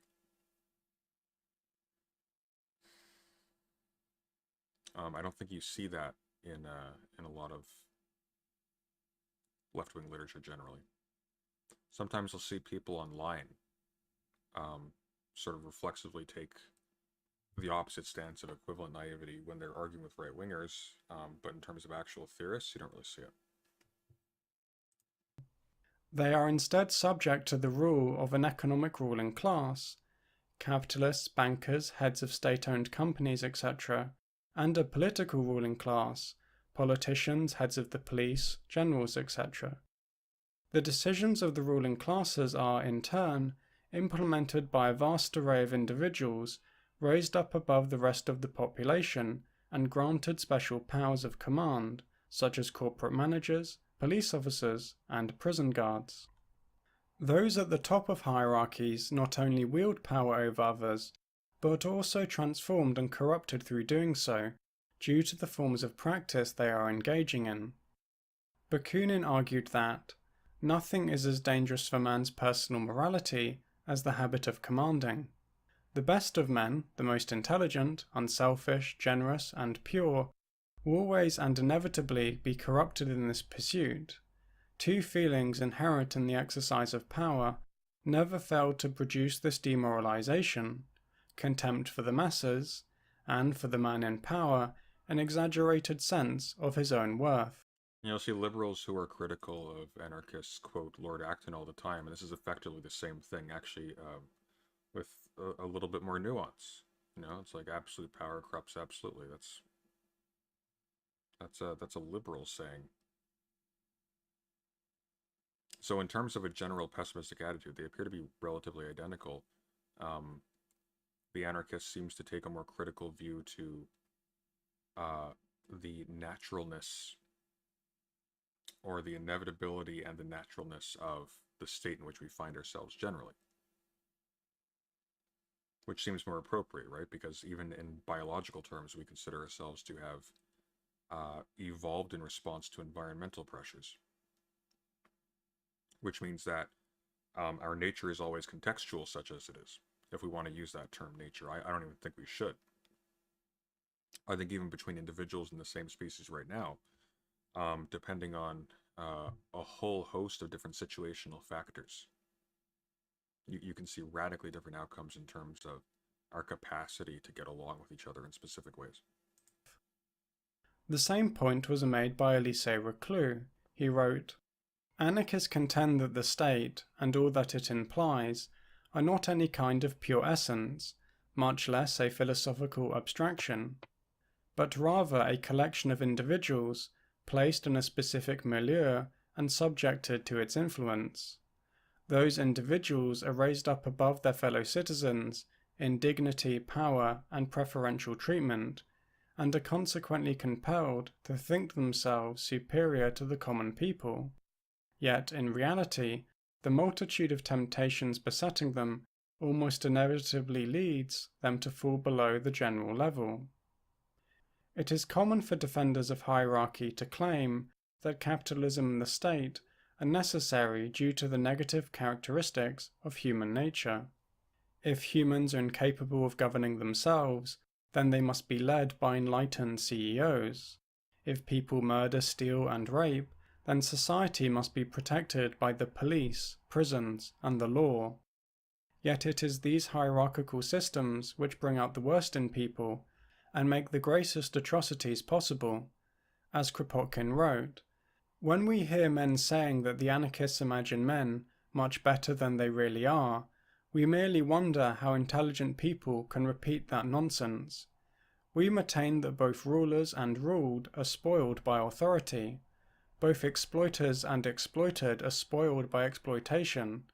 [SPEAKER 1] I don't think you see that in a lot of left-wing literature generally. Sometimes you'll see people online sort of reflexively take the opposite stance of equivalent naivety when they're arguing with right-wingers, but in terms of actual theorists, you don't really see it.
[SPEAKER 2] They are instead subject to the rule of an economic ruling class, capitalists, bankers, heads of state-owned companies, etc., and a political ruling class, politicians, heads of the police, generals, etc. The decisions of the ruling classes are, in turn, implemented by a vast array of individuals raised up above the rest of the population and granted special powers of command, such as corporate managers, police officers, and prison guards. Those at the top of hierarchies not only wield power over others, but also transformed and corrupted through doing so, due to the forms of practice they are engaging in. Bakunin argued that nothing is as dangerous for man's personal morality as the habit of commanding. The best of men, the most intelligent, unselfish, generous, and pure, will always and inevitably be corrupted in this pursuit. Two feelings inherent in the exercise of power never failed to produce this demoralization: contempt for the masses, and for the man in power, an exaggerated sense of his own worth.
[SPEAKER 1] You'll see liberals who are critical of anarchists quote Lord Acton all the time, and this is effectively the same thing, actually, with a little bit more nuance. You know, it's like absolute power corrupts absolutely. That's a liberal saying. So in terms of a general pessimistic attitude, they appear to be relatively identical. The anarchist seems to take a more critical view to the naturalness or the inevitability and the naturalness of the state in which we find ourselves generally. Which seems more appropriate, right? Because even in biological terms, we consider ourselves to have evolved in response to environmental pressures. Which means that our nature is always contextual, such as it is. If we want to use that term nature, I don't even think we should. I think even between individuals in the same species right now, depending on a whole host of different situational factors, you can see radically different outcomes in terms of our capacity to get along with each other in specific ways.
[SPEAKER 2] The same point was made by Elisée Reclus. He wrote, "Anarchists contend that the state, and all that it implies, are not any kind of pure essence, much less a philosophical abstraction, but rather a collection of individuals placed in a specific milieu and subjected to its influence. Those individuals are raised up above their fellow citizens in dignity, power, and preferential treatment, and are consequently compelled to think themselves superior to the common people. Yet, in reality, the multitude of temptations besetting them almost inevitably leads them to fall below the general level. It is common for defenders of hierarchy to claim that capitalism and the state and necessary due to the negative characteristics of human nature. If humans are incapable of governing themselves, then they must be led by enlightened CEOs. If people murder, steal, and rape, then society must be protected by the police, prisons, and the law. Yet it is these hierarchical systems which bring out the worst in people and make the greatest atrocities possible. As Kropotkin wrote, "When we hear men saying that the anarchists imagine men much better than they really are, we merely wonder how intelligent people can repeat that nonsense. We maintain that both rulers and ruled are spoiled by authority. Both exploiters and exploited are spoiled by exploitation,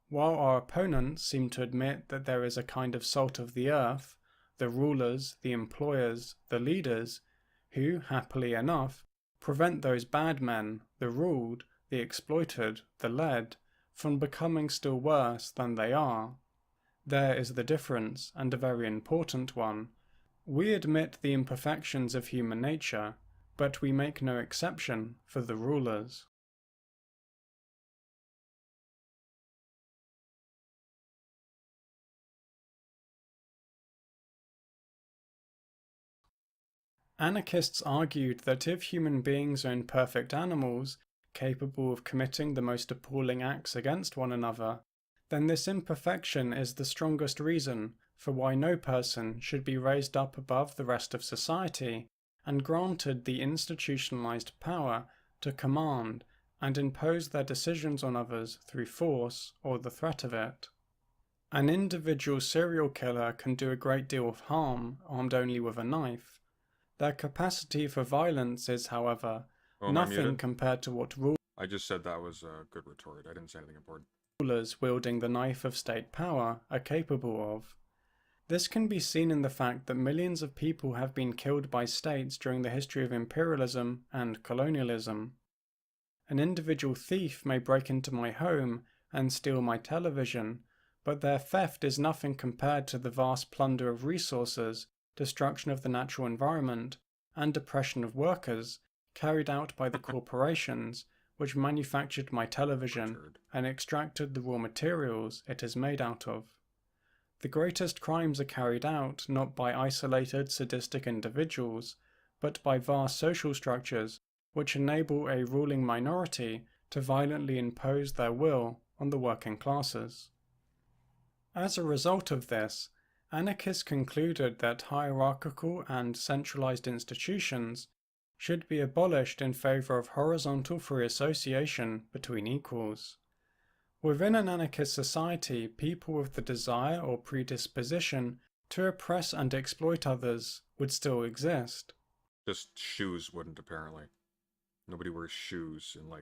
[SPEAKER 2] while our opponents seem to admit that there is a kind of salt of the earth, the rulers, the employers, the leaders, who, happily enough, prevent those bad men, the ruled, the exploited, the led, from becoming still worse than they are. There is the difference, and a very important one. We admit the imperfections of human nature, but we make no exception for the rulers." Anarchists argued that if human beings are imperfect animals, capable of committing the most appalling acts against one another, then this imperfection is the strongest reason for why no person should be raised up above the rest of society and granted the institutionalized power to command and impose their decisions on others through force or the threat of it. An individual serial killer can do a great deal of harm armed only with a knife. Their capacity for violence is, however, nothing compared to what
[SPEAKER 1] I just said that was a good retort. I didn't say anything important.
[SPEAKER 2] Rulers wielding the knife of state power are capable of. This can be seen in the fact that millions of people have been killed by states during the history of imperialism and colonialism. An individual thief may break into my home and steal my television, but their theft is nothing compared to the vast plunder of resources, destruction of the natural environment, and oppression of workers carried out by the corporations which manufactured my television and extracted the raw materials it is made out of. The greatest crimes are carried out not by isolated sadistic individuals, but by vast social structures which enable a ruling minority to violently impose their will on the working classes. As a result of this, anarchists concluded that hierarchical and centralized institutions should be abolished in favor of horizontal free association between equals. Within an anarchist society, people with the desire or predisposition to oppress and exploit others would still exist.
[SPEAKER 1] Just shoes wouldn't, apparently. Nobody wears shoes, and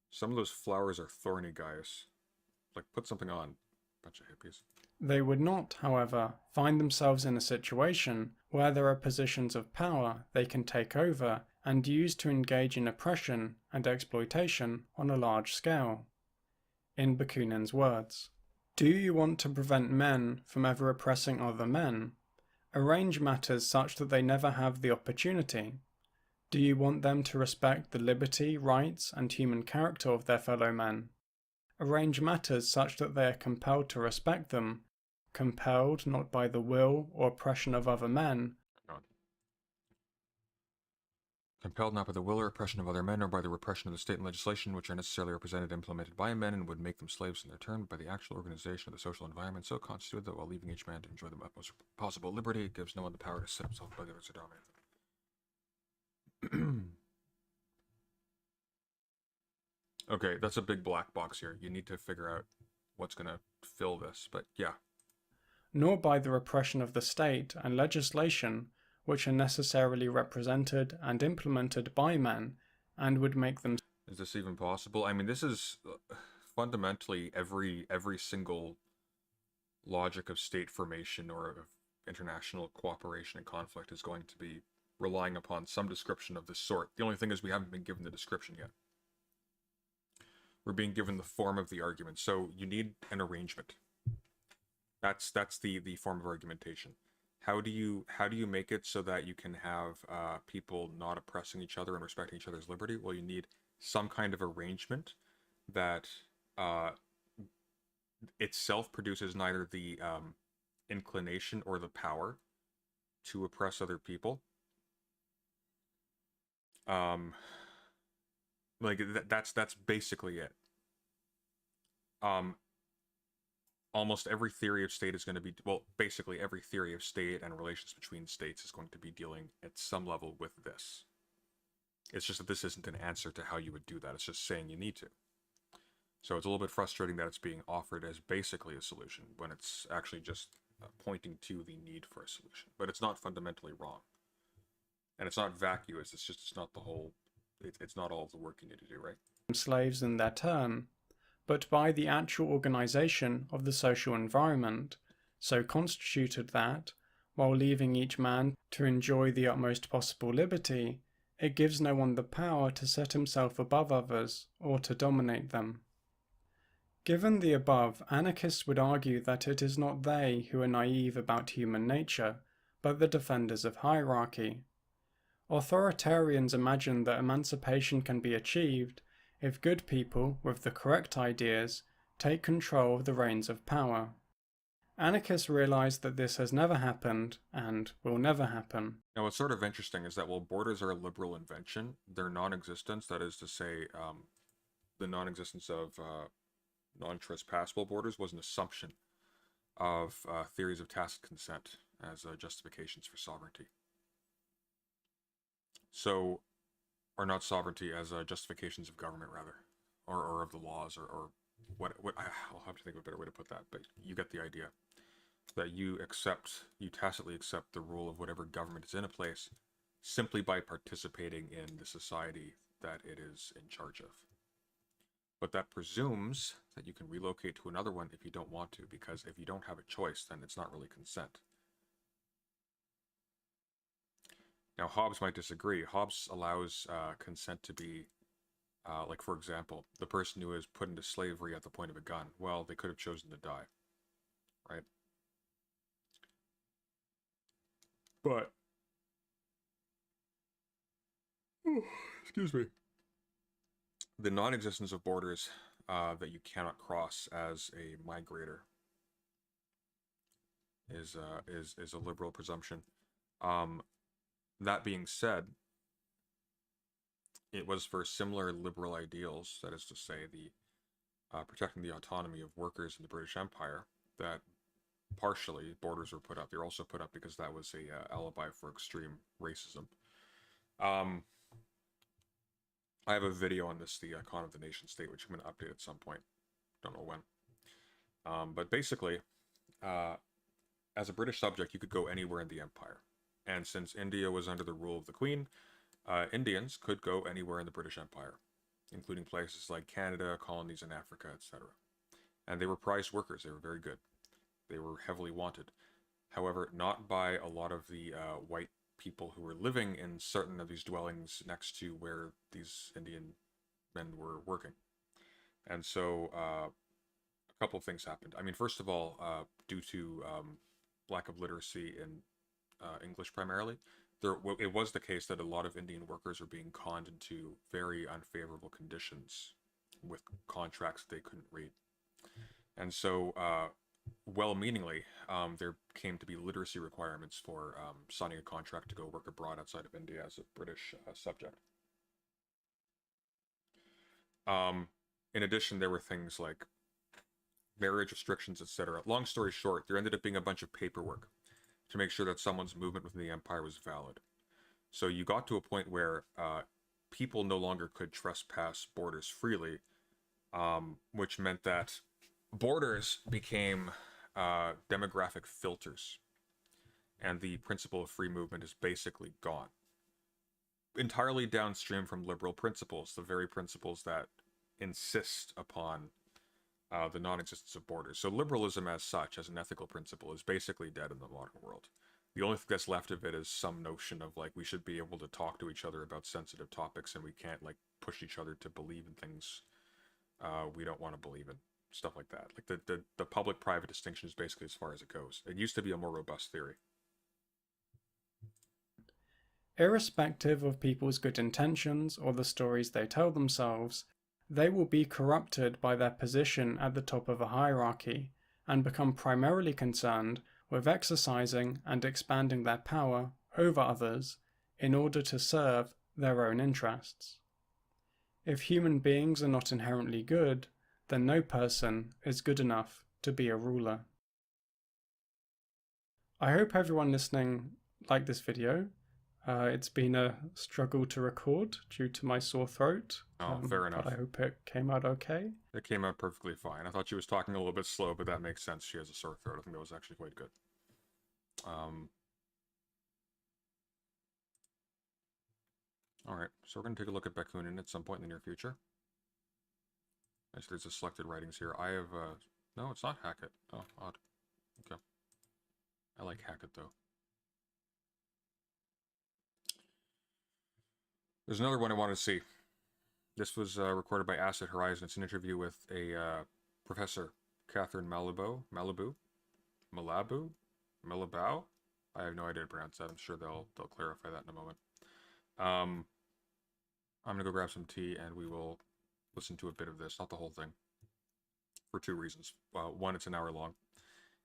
[SPEAKER 1] some of those flowers are thorny, guys. Put something on. Bunch of hippies.
[SPEAKER 2] They would not, however, find themselves in a situation where there are positions of power they can take over and use to engage in oppression and exploitation on a large scale. In Bakunin's words, "Do you want to prevent men from ever oppressing other men? Arrange matters such that they never have the opportunity. Do you want them to respect the liberty, rights, and human character of their fellow men? Arrange matters such that they are compelled to respect them, compelled not by the will or oppression of other men,
[SPEAKER 1] compelled not by the will or oppression of other men, or by the repression of the state and legislation which are necessarily represented and implemented by men and would make them slaves in their turn, but by the actual organization of the social environment so constituted that while leaving each man to enjoy the utmost possible liberty, it gives no one the power to set himself by the others to dominate them." Okay, that's a big black box here. You need to figure out what's going to fill this, but yeah.
[SPEAKER 2] Nor by the repression of the state and legislation which are necessarily represented and implemented by men and would make them...
[SPEAKER 1] Is this even possible? I mean, this is fundamentally every single logic of state formation or of international cooperation and conflict is going to be relying upon some description of this sort. The only thing is we haven't been given the description yet. We're being given the form of the argument, so you need an arrangement. That's the form of argumentation. How do you make it so that you can have people not oppressing each other and respecting each other's liberty? Well, you need some kind of arrangement that itself produces neither the inclination or the power to oppress other people. Like that's basically it. Almost every theory of state is going to be, well, basically every theory of state and relations between states is going to be dealing at some level with this. It's just that this isn't an answer to how you would do that. It's just saying you need to. So it's a little bit frustrating that it's being offered as basically a solution when it's actually just pointing to the need for a solution. But it's not fundamentally wrong. And it's not vacuous. It's just, it's not the whole, it's not all of the work you need to do, right?
[SPEAKER 2] Slaves in their turn, but by the actual organization of the social environment, so constituted that, while leaving each man to enjoy the utmost possible liberty, it gives no one the power to set himself above others or to dominate them. Given the above, anarchists would argue that it is not they who are naive about human nature, but the defenders of hierarchy. Authoritarians imagine that emancipation can be achieved if good people with the correct ideas take control of the reins of power. Anarchists realize that this has never happened and will never happen.
[SPEAKER 1] Now, what's sort of interesting is that while borders are a liberal invention, their non-existence, that is to say, the non-existence of non-trespassable borders, was an assumption of theories of tacit consent as justifications for sovereignty. So, or not sovereignty, as justifications of government, rather, or of the laws, or what I'll have to think of a better way to put that, but you get the idea. That you tacitly accept the rule of whatever government is in a place simply by participating in the society that it is in charge of. But that presumes that you can relocate to another one if you don't want to, because if you don't have a choice, then it's not really consent. Now, Hobbes might disagree. Hobbes allows consent to be, like, for example, the person who is put into slavery at the point of a gun. Well, they could have chosen to die, right? But, excuse me, the non-existence of borders that you cannot cross as a migrator is a liberal presumption. That being said, it was for similar liberal ideals, that is to say, the protecting the autonomy of workers in the British Empire, that partially borders were put up. They were also put up because that was a alibi for extreme racism. I have a video on this, the Con of the Nation State, which I'm going to update at some point. Don't know when. But basically, as a British subject, you could go anywhere in the empire. And since India was under the rule of the Queen, Indians could go anywhere in the British Empire, including places like Canada, colonies in Africa, etc. And they were prized workers. They were very good. They were heavily wanted. However, not by a lot of the white people who were living in certain of these dwellings next to where these Indian men were working. And so a couple of things happened. I mean, first of all, due to lack of literacy in English primarily, it was the case that a lot of Indian workers were being conned into very unfavorable conditions with contracts they couldn't read. And so, well-meaningly, there came to be literacy requirements for signing a contract to go work abroad outside of India as a British subject. In addition, there were things like marriage restrictions, etc. Long story short, there ended up being a bunch of paperwork to make sure that someone's movement within the empire was valid. So you got to a point where people no longer could trespass borders freely, which meant that borders became demographic filters, and the principle of free movement is basically gone. Entirely downstream from liberal principles, the very principles that insist upon the non-existence of borders. So liberalism as such, as an ethical principle, is basically dead in the modern world. The only thing that's left of it is some notion of, like, we should be able to talk to each other about sensitive topics, and we can't, like, push each other to believe in things we don't want to believe in. Stuff like that. Like, the public-private distinction is basically as far as it goes. It used to be a more robust theory.
[SPEAKER 2] Irrespective of people's good intentions or the stories they tell themselves, they will be corrupted by their position at the top of a hierarchy and become primarily concerned with exercising and expanding their power over others in order to serve their own interests. If human beings are not inherently good, then no person is good enough to be a ruler. I hope everyone listening liked this video. It's been a struggle to record due to my sore throat.
[SPEAKER 1] Fair enough.
[SPEAKER 2] But I hope it came out okay.
[SPEAKER 1] It came out perfectly fine. I thought she was talking a little bit slow, but that makes sense. She has a sore throat. I think that was actually quite good. Alright, so we're going to take a look at Bakunin at some point in the near future. Actually, there's a selected writings here. I have, no, it's not Hackett. Oh, odd. Okay. I like Hackett, though. There's another one I wanted to see. This was recorded by Acid Horizon. It's an interview with a Professor Catherine Malabou? I have no idea to pronounce that. I'm sure they'll clarify that in a moment. I'm going to go grab some tea and we will listen to a bit of this. Not the whole thing. For two reasons. One, it's an hour long.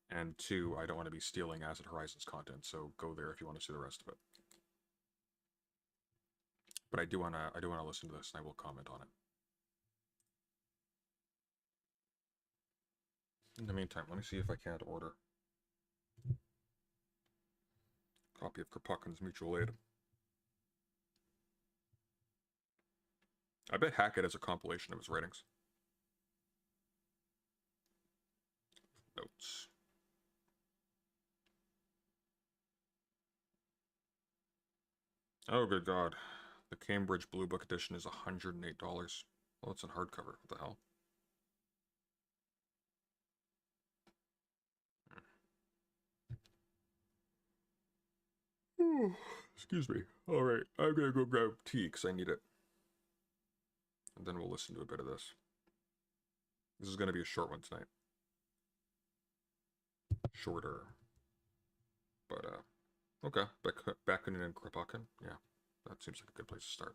[SPEAKER 1] And two, I don't want to be stealing Acid Horizon's content. So go there if you want to see the rest of it. But I do want to listen to this, and I will comment on it. In the meantime, let me see if I can't order a copy of Kropotkin's Mutual Aid. I bet Hackett has a compilation of his writings. Notes. Oh, good God. The Cambridge Blue Book edition is $108. Well, it's in hardcover. What the hell? Excuse me. Alright, I'm gonna go grab tea because I need it. And then we'll listen to a bit of this. This is gonna be a short one tonight. Shorter. But, okay. Bakunin and Kropotkin. Yeah. That seems like a good place to start.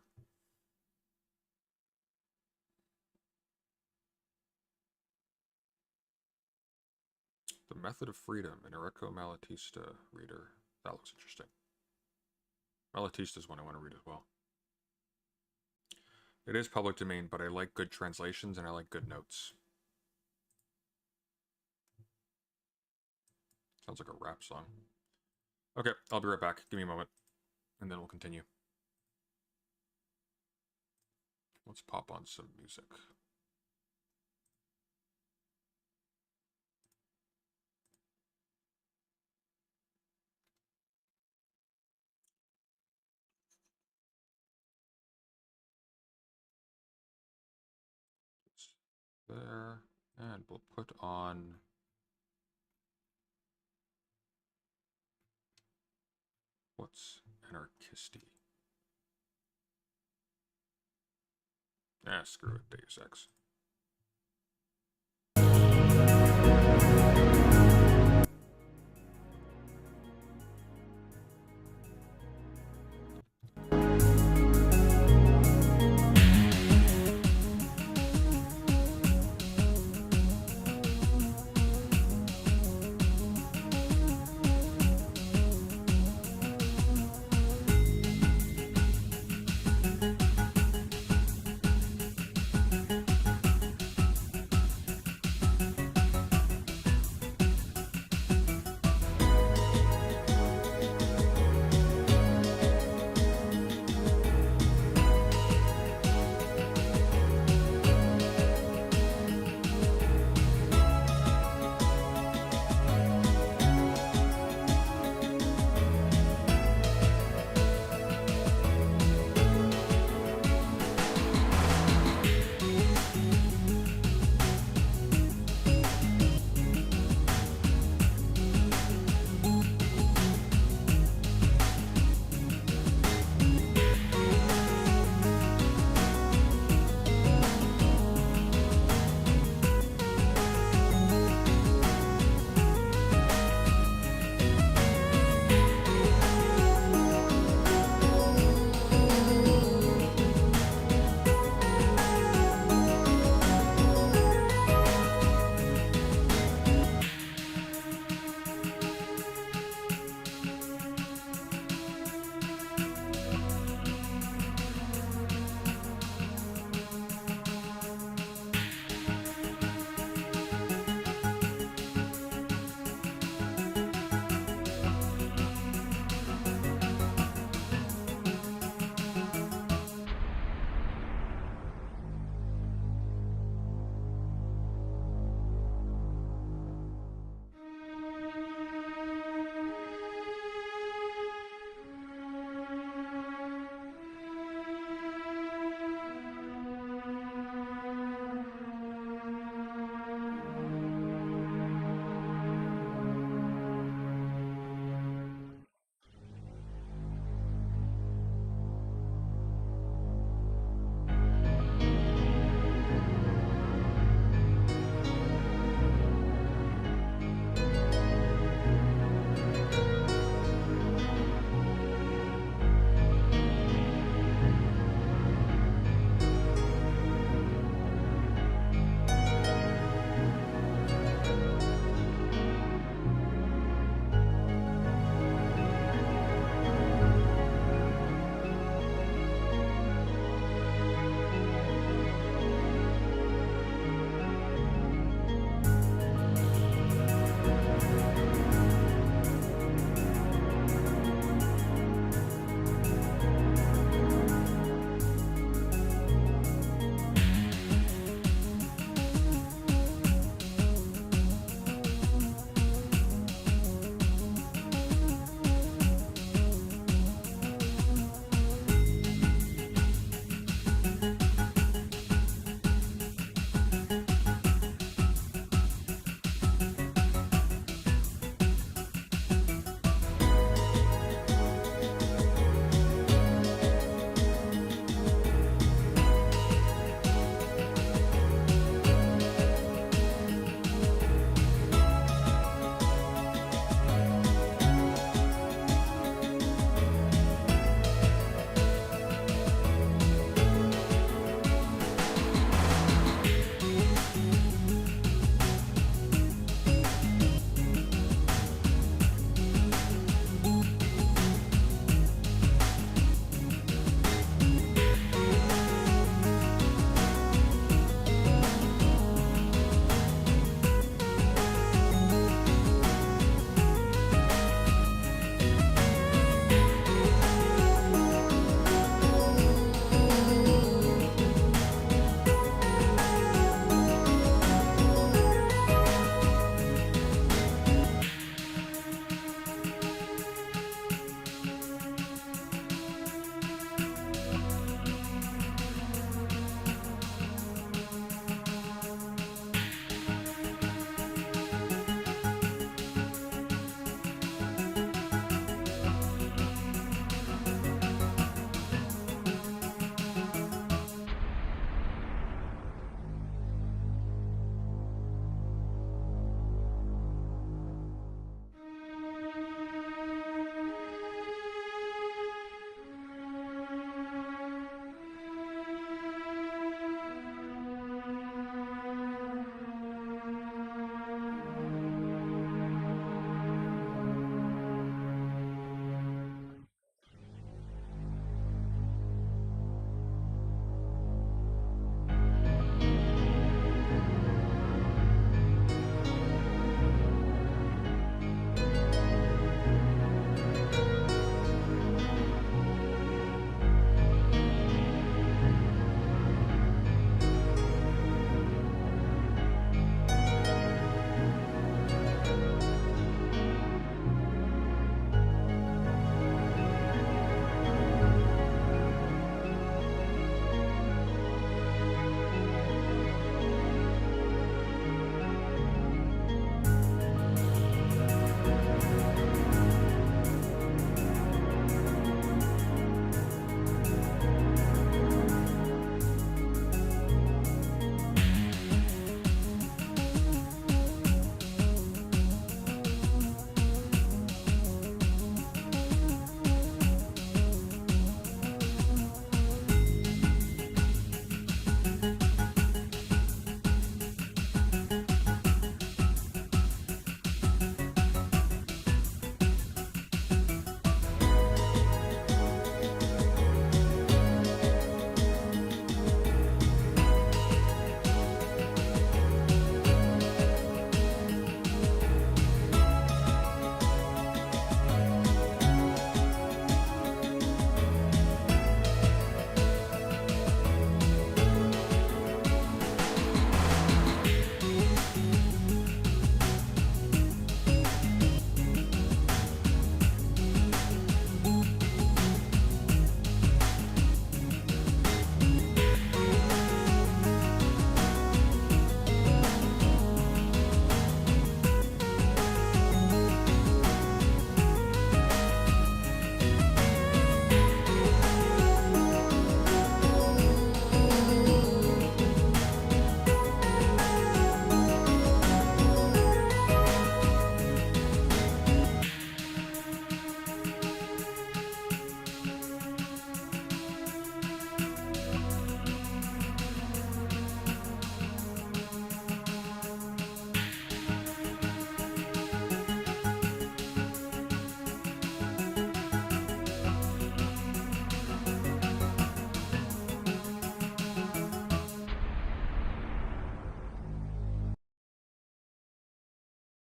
[SPEAKER 1] The Method of Freedom, an Enrico Malatesta reader. That looks interesting. Malatesta's one I want to read as well. It is public domain, but I like good translations and I like good notes. Sounds like a rap song. Okay, I'll be right back. Give me a moment, and then we'll continue. Let's pop on some music. It's there, and we'll put on what's Anarchisty. Screw it, Deus Ex.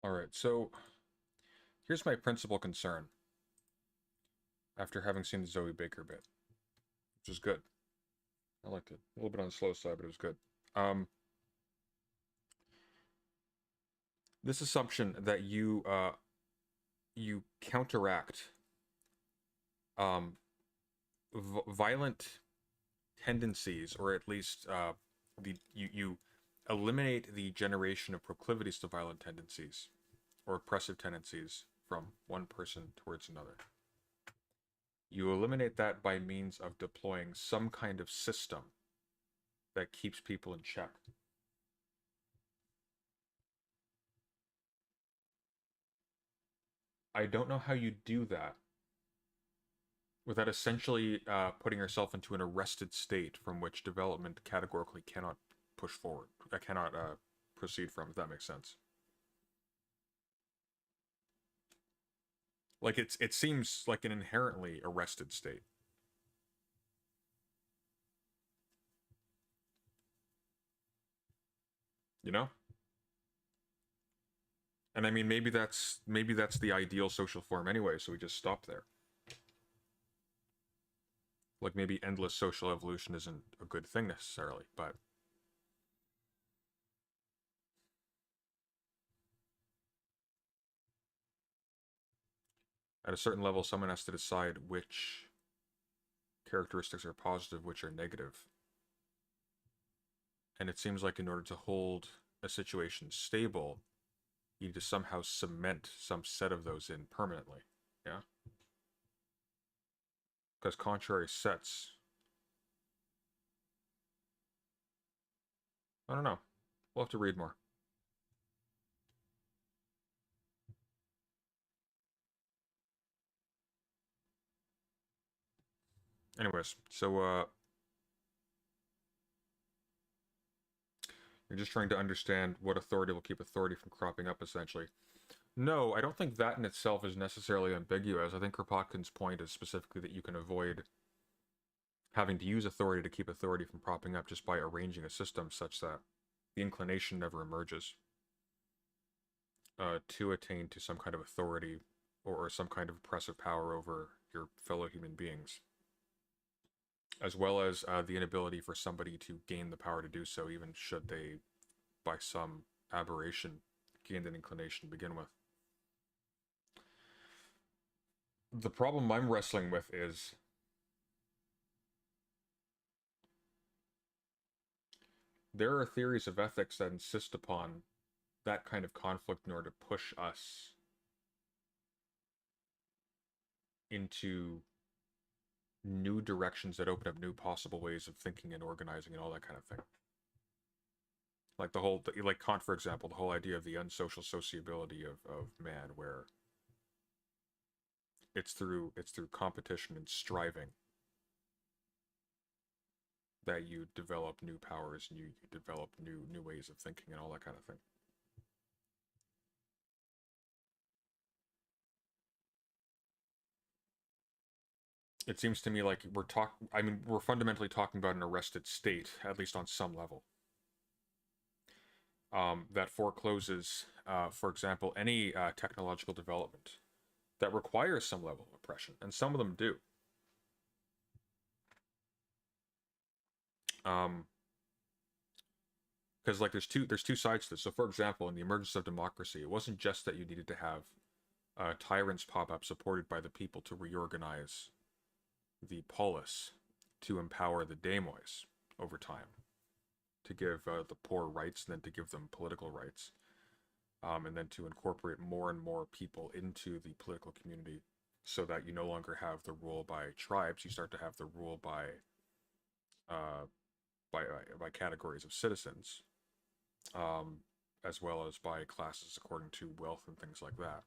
[SPEAKER 1] All right, so here's my principal concern after having seen the Zoe Baker bit, which is good. I liked it. A little bit on the slow side, but it was good. This assumption that you counteract violent tendencies, or at least you eliminate the generation of proclivities to violent tendencies or oppressive tendencies from one person towards another. You eliminate that by means of deploying some kind of system that keeps people in check. I don't know how you do that without essentially putting yourself into an arrested state from which development categorically cannot push forward. I cannot proceed from, if that makes sense. Like it seems like an inherently arrested state. You know? And I mean, maybe that's the ideal social form anyway, so we just stop there. Like maybe endless social evolution isn't a good thing necessarily, but at a certain level, someone has to decide which characteristics are positive, which are negative. And it seems like in order to hold a situation stable, you need to somehow cement some set of those in permanently. Yeah? Because contrary sets, I don't know. We'll have to read more. Anyways, so you're just trying to understand what authority will keep authority from cropping up, essentially. No, I don't think that in itself is necessarily ambiguous. I think Kropotkin's point is specifically that you can avoid having to use authority to keep authority from propping up just by arranging a system such that the inclination never emerges to attain to some kind of authority or some kind of oppressive power over your fellow human beings, as well as the inability for somebody to gain the power to do so, even should they, by some aberration, gain that inclination to begin with. The problem I'm wrestling with is there are theories of ethics that insist upon that kind of conflict in order to push us into new directions that open up new possible ways of thinking and organizing and all that kind of thing. Like the whole, like Kant, for example, the whole idea of the unsocial sociability of man, where it's through competition and striving that you develop new powers and you develop new ways of thinking and all that kind of thing. It seems to me like we're fundamentally talking about an arrested state, at least on some level. That forecloses, for example, any technological development that requires some level of oppression, and some of them do. Because like there's two sides to this. So, for example, in the emergence of democracy, it wasn't just that you needed to have tyrants pop up supported by the people to reorganize the polis, to empower the demois over time, to give the poor rights, and then to give them political rights, and then to incorporate more and more people into the political community, so that you no longer have the rule by tribes, you start to have the rule by categories of citizens, as well as by classes according to wealth and things like that.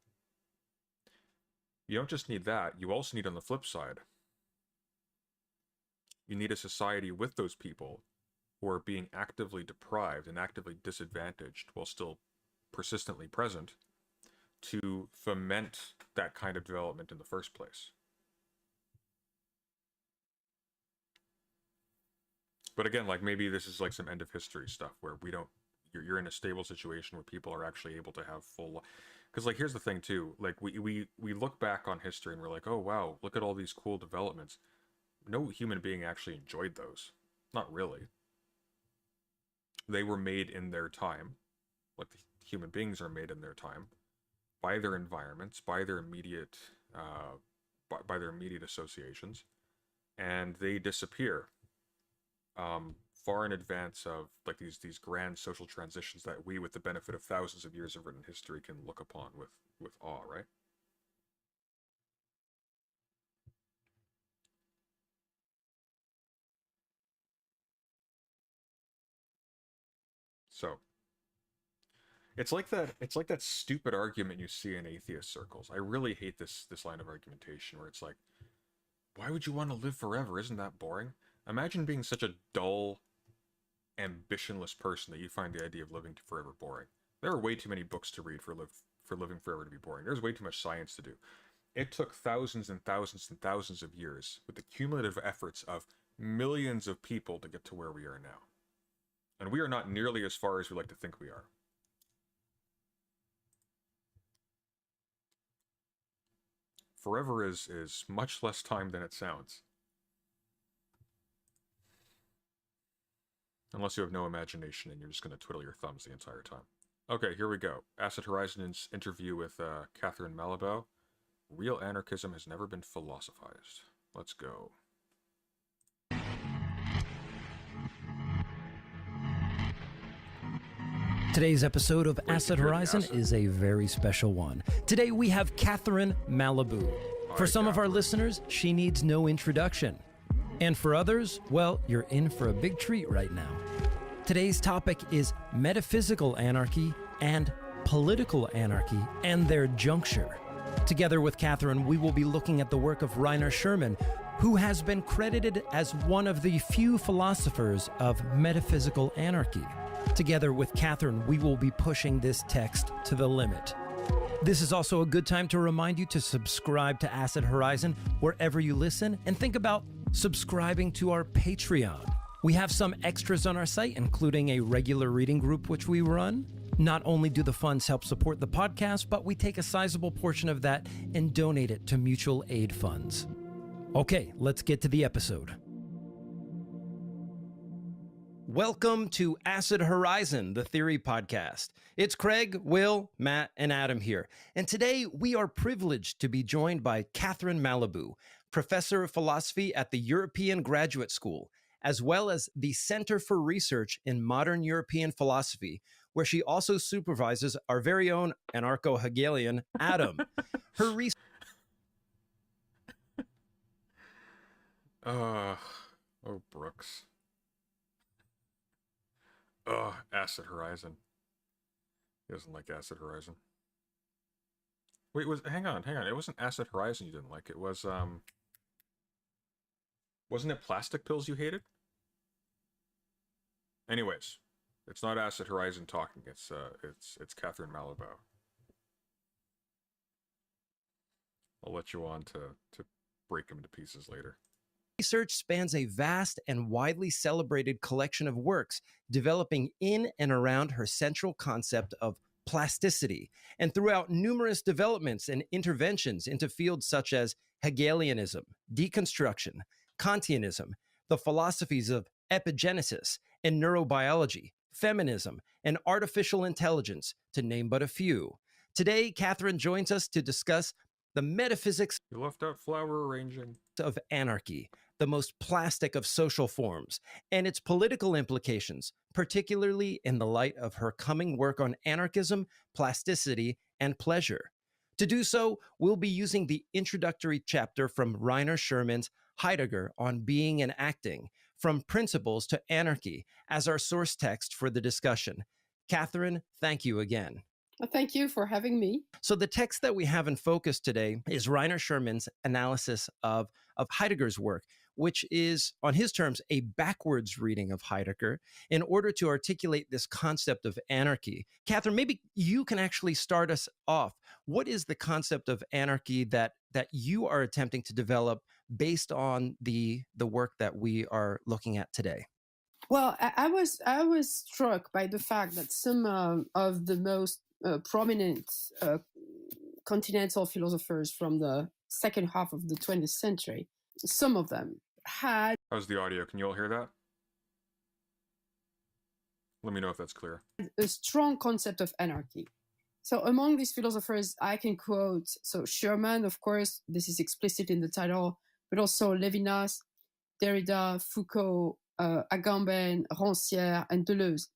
[SPEAKER 1] You don't just need that, you also need, on the flip side, you need a society with those people who are being actively deprived and actively disadvantaged while still persistently present to foment that kind of development in the first place. But again, like maybe this is like some end of history stuff where we don't, you're in a stable situation where people are actually able to have full. Because like here's the thing too, like we look back on history and we're like, oh wow, look at all these cool developments. No human being actually enjoyed those. Not really. They were made in their time, like the human beings are made in their time, by their environments, by their immediate by their immediate associations, and they disappear far in advance of like these grand social transitions that we, with the benefit of thousands of years of written history, can look upon with awe, right? So it's like that stupid argument you see in atheist circles. I really hate this line of argumentation where it's like, why would you want to live forever? Isn't that boring? Imagine being such a dull, ambitionless person that you find the idea of living forever boring. There are way too many books to read for living forever to be boring. There's way too much science to do. It took thousands and thousands and thousands of years with the cumulative efforts of millions of people to get to where we are now. And we are not nearly as far as we like to think we are. Forever is much less time than it sounds. Unless you have no imagination and you're just going to twiddle your thumbs the entire time. Okay, here we go. Acid Horizon's interview with Catherine Malabau. Real anarchism has never been philosophized. Let's go.
[SPEAKER 3] Today's episode of Acid Horizon is a very special one. Today we have Catherine Malabau. For some of our listeners, she needs no introduction. And for others, well, you're in for a big treat right now. Today's topic is metaphysical anarchy and political anarchy and their juncture. Together with Catherine, we will be looking at the work of Rainer Sherman, who has been credited as one of the few philosophers of metaphysical anarchy. Together with Catherine, we will be pushing this text to the limit. This is also a good time to remind you to subscribe to Acid Horizon wherever you listen, and think about subscribing to our Patreon. We have some extras on our site, including a regular reading group which we run. Not only do the funds help support the podcast, but we take a sizable portion of that and donate it to mutual aid funds. Okay, let's get to the episode. Welcome to Acid Horizon, the Theory Podcast. It's Craig, Will, Matt, and Adam here. And today we are privileged to be joined by Catherine Malabau, professor of philosophy at the European Graduate School, as well as the Center for Research in Modern European Philosophy, where she also supervises our very own anarcho-Hegelian Adam. Her research...
[SPEAKER 1] Oh, Brooks. Acid Horizon. He doesn't like Acid Horizon. Wait, hang on. It wasn't Acid Horizon you didn't like. It was, wasn't it Plastic Pills you hated? Anyways, it's not Acid Horizon talking. It's Catherine Malabau. I'll let you on to break him to pieces later.
[SPEAKER 3] Research spans a vast and widely celebrated collection of works developing in and around her central concept of plasticity, and throughout numerous developments and interventions into fields such as Hegelianism, deconstruction, Kantianism, the philosophies of epigenesis and neurobiology, feminism, and artificial intelligence, to name but a few. Today, Catherine joins us to discuss the metaphysics
[SPEAKER 1] You left out flower arranging
[SPEAKER 3] of anarchy, the most plastic of social forms, and its political implications, particularly in the light of her coming work on anarchism, plasticity, and pleasure. To do so, we'll be using the introductory chapter from Rainer Sherman's Heidegger on Being and Acting, From Principles to Anarchy, as our source text for the discussion. Catherine, thank you again.
[SPEAKER 4] Well, thank you for having me.
[SPEAKER 3] So the text that we have in focus today is Rainer Sherman's analysis of Heidegger's work, which is, on his terms, a backwards reading of Heidegger in order to articulate this concept of anarchy. Catherine, maybe you can actually start us off. What is the concept of anarchy that you are attempting to develop based on the work that we are looking at today?
[SPEAKER 4] Well, I was struck by the fact that some of the most prominent continental philosophers from the second half of the 20th century, some of them had
[SPEAKER 1] How's the audio? Can you all hear that? Let me know if that's clear.
[SPEAKER 4] a strong concept of anarchy. So among these philosophers, I can quote, so Sherman, of course, this is explicit in the title, but also Levinas, Derrida, Foucault, Agamben, Rancière, and Deleuze.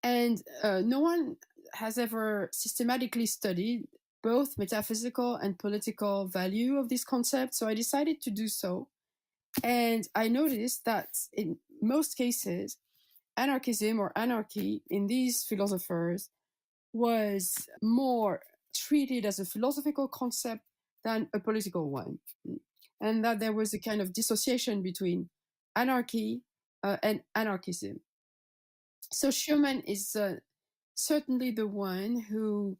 [SPEAKER 4] And no one has ever systematically studied both metaphysical and political value of this concept, so I decided to do so. And I noticed that in most cases, anarchism or anarchy in these philosophers was more treated as a philosophical concept than a political one. And that there was a kind of dissociation between anarchy and anarchism. So Schumann is certainly the one who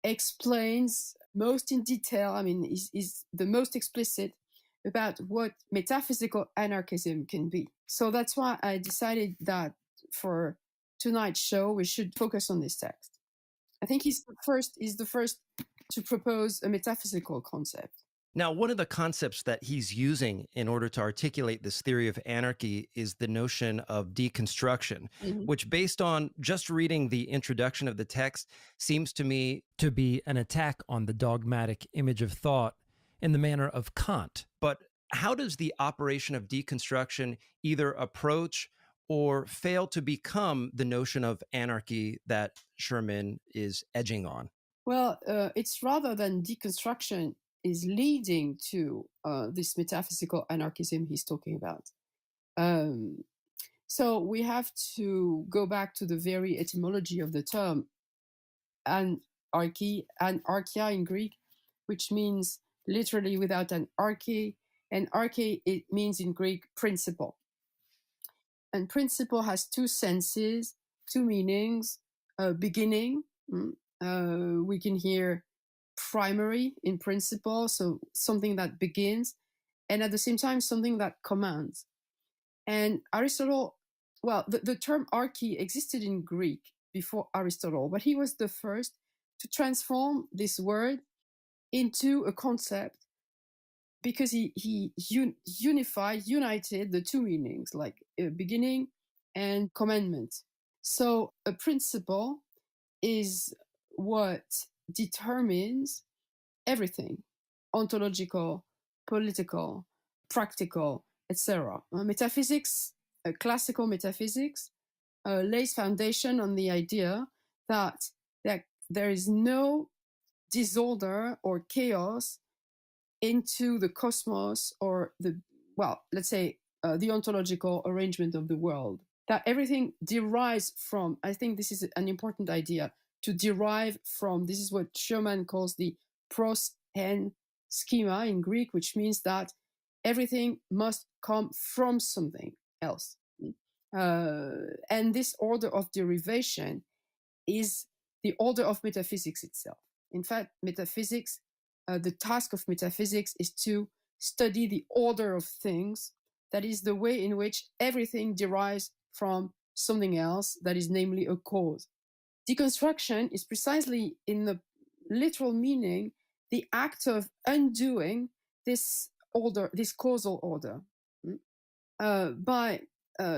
[SPEAKER 4] explains most in detail, is the most explicit about what metaphysical anarchism can be. So that's why I decided that for tonight's show, we should focus on this text. I think he's the first to propose a metaphysical concept.
[SPEAKER 3] Now, one of the concepts that he's using in order to articulate this theory of anarchy is the notion of deconstruction, which, based on just reading the introduction of the text, seems to me to be an attack on the dogmatic image of thought in the manner of Kant. But how does the operation of deconstruction either approach or fail to become the notion of anarchy that Sherman is edging on?
[SPEAKER 4] Well, it's rather than deconstruction is leading to this metaphysical anarchism he's talking about. So we have to go back to the very etymology of the term anarchy, anarchia in Greek, which means literally without an arche, and arche, it means in Greek principle. And principle has two senses, two meanings. Beginning, we can hear primary in principle, so something that begins, and at the same time, something that commands. And Aristotle, well, the term arche existed in Greek before Aristotle, but he was the first to transform this word into a concept because he united the two meanings, like beginning and commandment. So a principle is what determines everything: ontological, political, practical, etc. Metaphysics, classical metaphysics, lays foundation on the idea that there is no disorder or chaos into the cosmos or let's say the ontological arrangement of the world. That everything derives from, I think this is an important idea, to derive from, this is what Schumann calls the pros hen schema in Greek, which means that everything must come from something else. And this order of derivation is the order of metaphysics itself. In fact, metaphysics, the task of metaphysics is to study the order of things, that is the way in which everything derives from something else, that is namely a cause. Deconstruction is precisely, in the literal meaning, the act of undoing this order, this causal order, by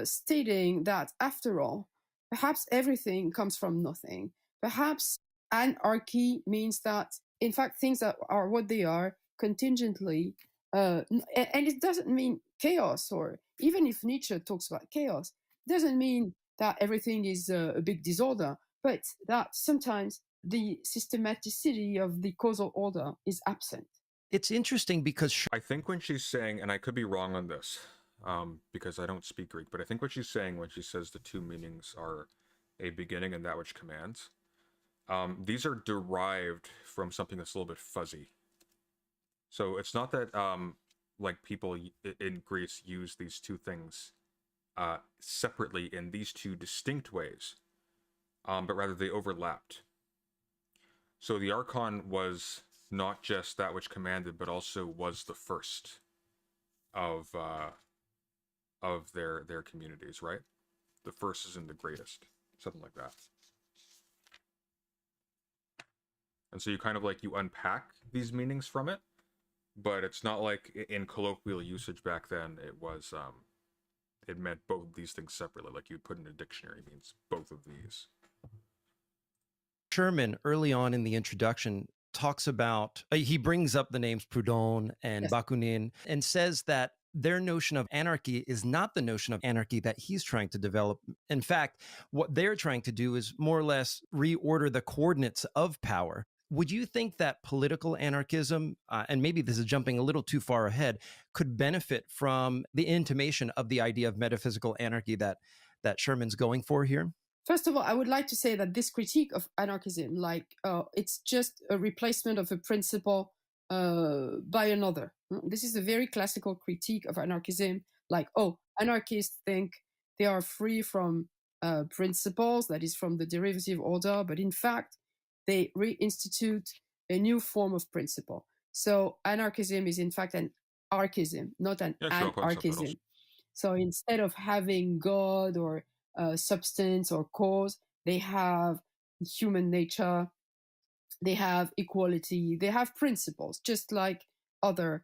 [SPEAKER 4] stating that, after all, perhaps everything comes from nothing. Perhaps anarchy means that, in fact, things that are what they are contingently, and it doesn't mean chaos, or even if Nietzsche talks about chaos, it doesn't mean that everything is a big disorder, but that sometimes the systematicity of the causal order is absent.
[SPEAKER 3] It's interesting because
[SPEAKER 1] I think when she's saying, and I could be wrong on this, because I don't speak Greek, but I think what she's saying when she says the two meanings are a beginning and that which commands, these are derived from something that's a little bit fuzzy. So it's not that like people in Greece use these two things separately in these two distinct ways, but rather they overlapped. So the archon was not just that which commanded, but also was the first of their communities, right? the first isn't the greatest, something like that. And so you kind of like, you unpack these meanings from it, but it's not like in colloquial usage back then, it meant both of these things separately. Like you'd put in a dictionary means both of these.
[SPEAKER 3] Sherman, early on in the introduction, talks about, he brings up the names Proudhon and
[SPEAKER 4] Yes.
[SPEAKER 3] Bakunin and says that their notion of anarchy is not the notion of anarchy that he's trying to develop. In fact, what they're trying to do is more or less reorder the coordinates of power. Would you think that political anarchism, and maybe this is jumping a little too far ahead, could benefit from the intimation of the idea of metaphysical anarchy that Sherman's going for here?
[SPEAKER 4] First of all, I would like to say that this critique of anarchism, like it's just a replacement of a principle by another. This is a very classical critique of anarchism, like, oh, anarchists think they are free from principles, that is from the derivative order, but in fact, they reinstitute a new form of principle. So anarchism is in fact an archism, not an anarchism. So instead of having God or substance or cause, they have human nature, they have equality, they have principles, just like other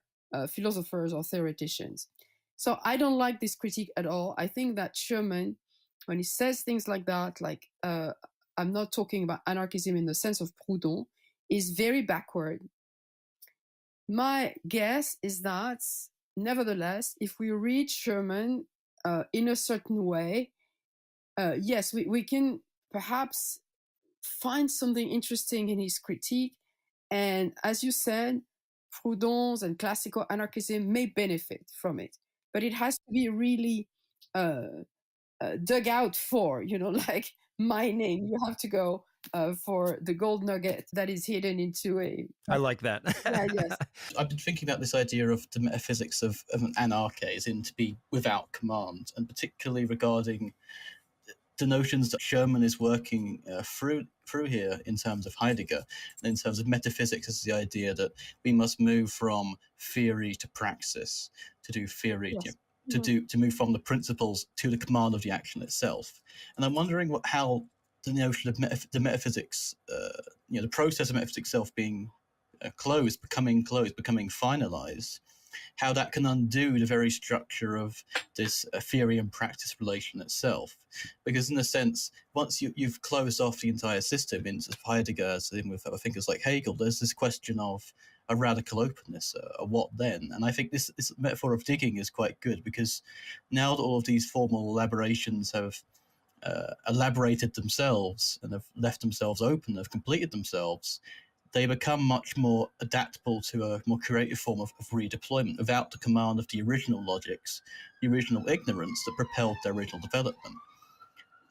[SPEAKER 4] philosophers or theoreticians. So I don't like this critique at all. I think that Sherman, when he says things like that, like I'm not talking about anarchism in the sense of Proudhon, is very backward. My guess is that, nevertheless, if we read Sherman in a certain way, yes, we can perhaps find something interesting in his critique. And as you said, Proudhon's and classical anarchism may benefit from it, but it has to be really dug out for, like mining. You have to go for the gold nugget that is hidden into a...
[SPEAKER 3] I like that.
[SPEAKER 4] Yes.
[SPEAKER 5] I've been thinking about this idea of the metaphysics of an anarchy, as in to be without command, and particularly regarding the notions that Sherman is working through here in terms of Heidegger, and in terms of metaphysics as the idea that we must move from theory to praxis, to do theory,
[SPEAKER 4] Yes.
[SPEAKER 5] to move from the principles to the command of the action itself. And I'm wondering how the notion of the metaphysics, the process of metaphysics itself being becoming finalized, how that can undo the very structure of this theory and practice relation itself. Because in a sense, once you've closed off the entire system into Heidegger, same with thinkers like Hegel, there's this question of a radical openness, what then? And I think this metaphor of digging is quite good, because now that all of these formal elaborations have elaborated themselves and have left themselves open, have completed themselves, they become much more adaptable to a more creative form of redeployment without the command of the original logics, the original ignorance that propelled their original development.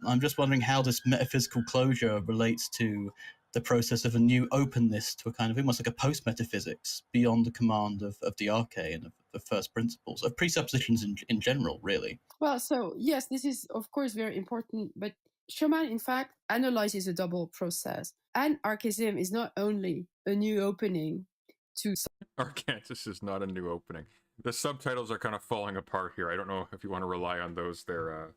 [SPEAKER 5] I'm just wondering how this metaphysical closure relates to the process of a new openness to a kind of almost like a post-metaphysics beyond the command of the arche and of the first principles, of presuppositions in general, really.
[SPEAKER 4] Well, so yes, this is of course very important, but Sherman, in fact, analyzes a double process. Anarchism is not only a new opening to...
[SPEAKER 1] Arkansas is not a new opening. The subtitles are kind of falling apart here. I don't know if you want to rely on those. They're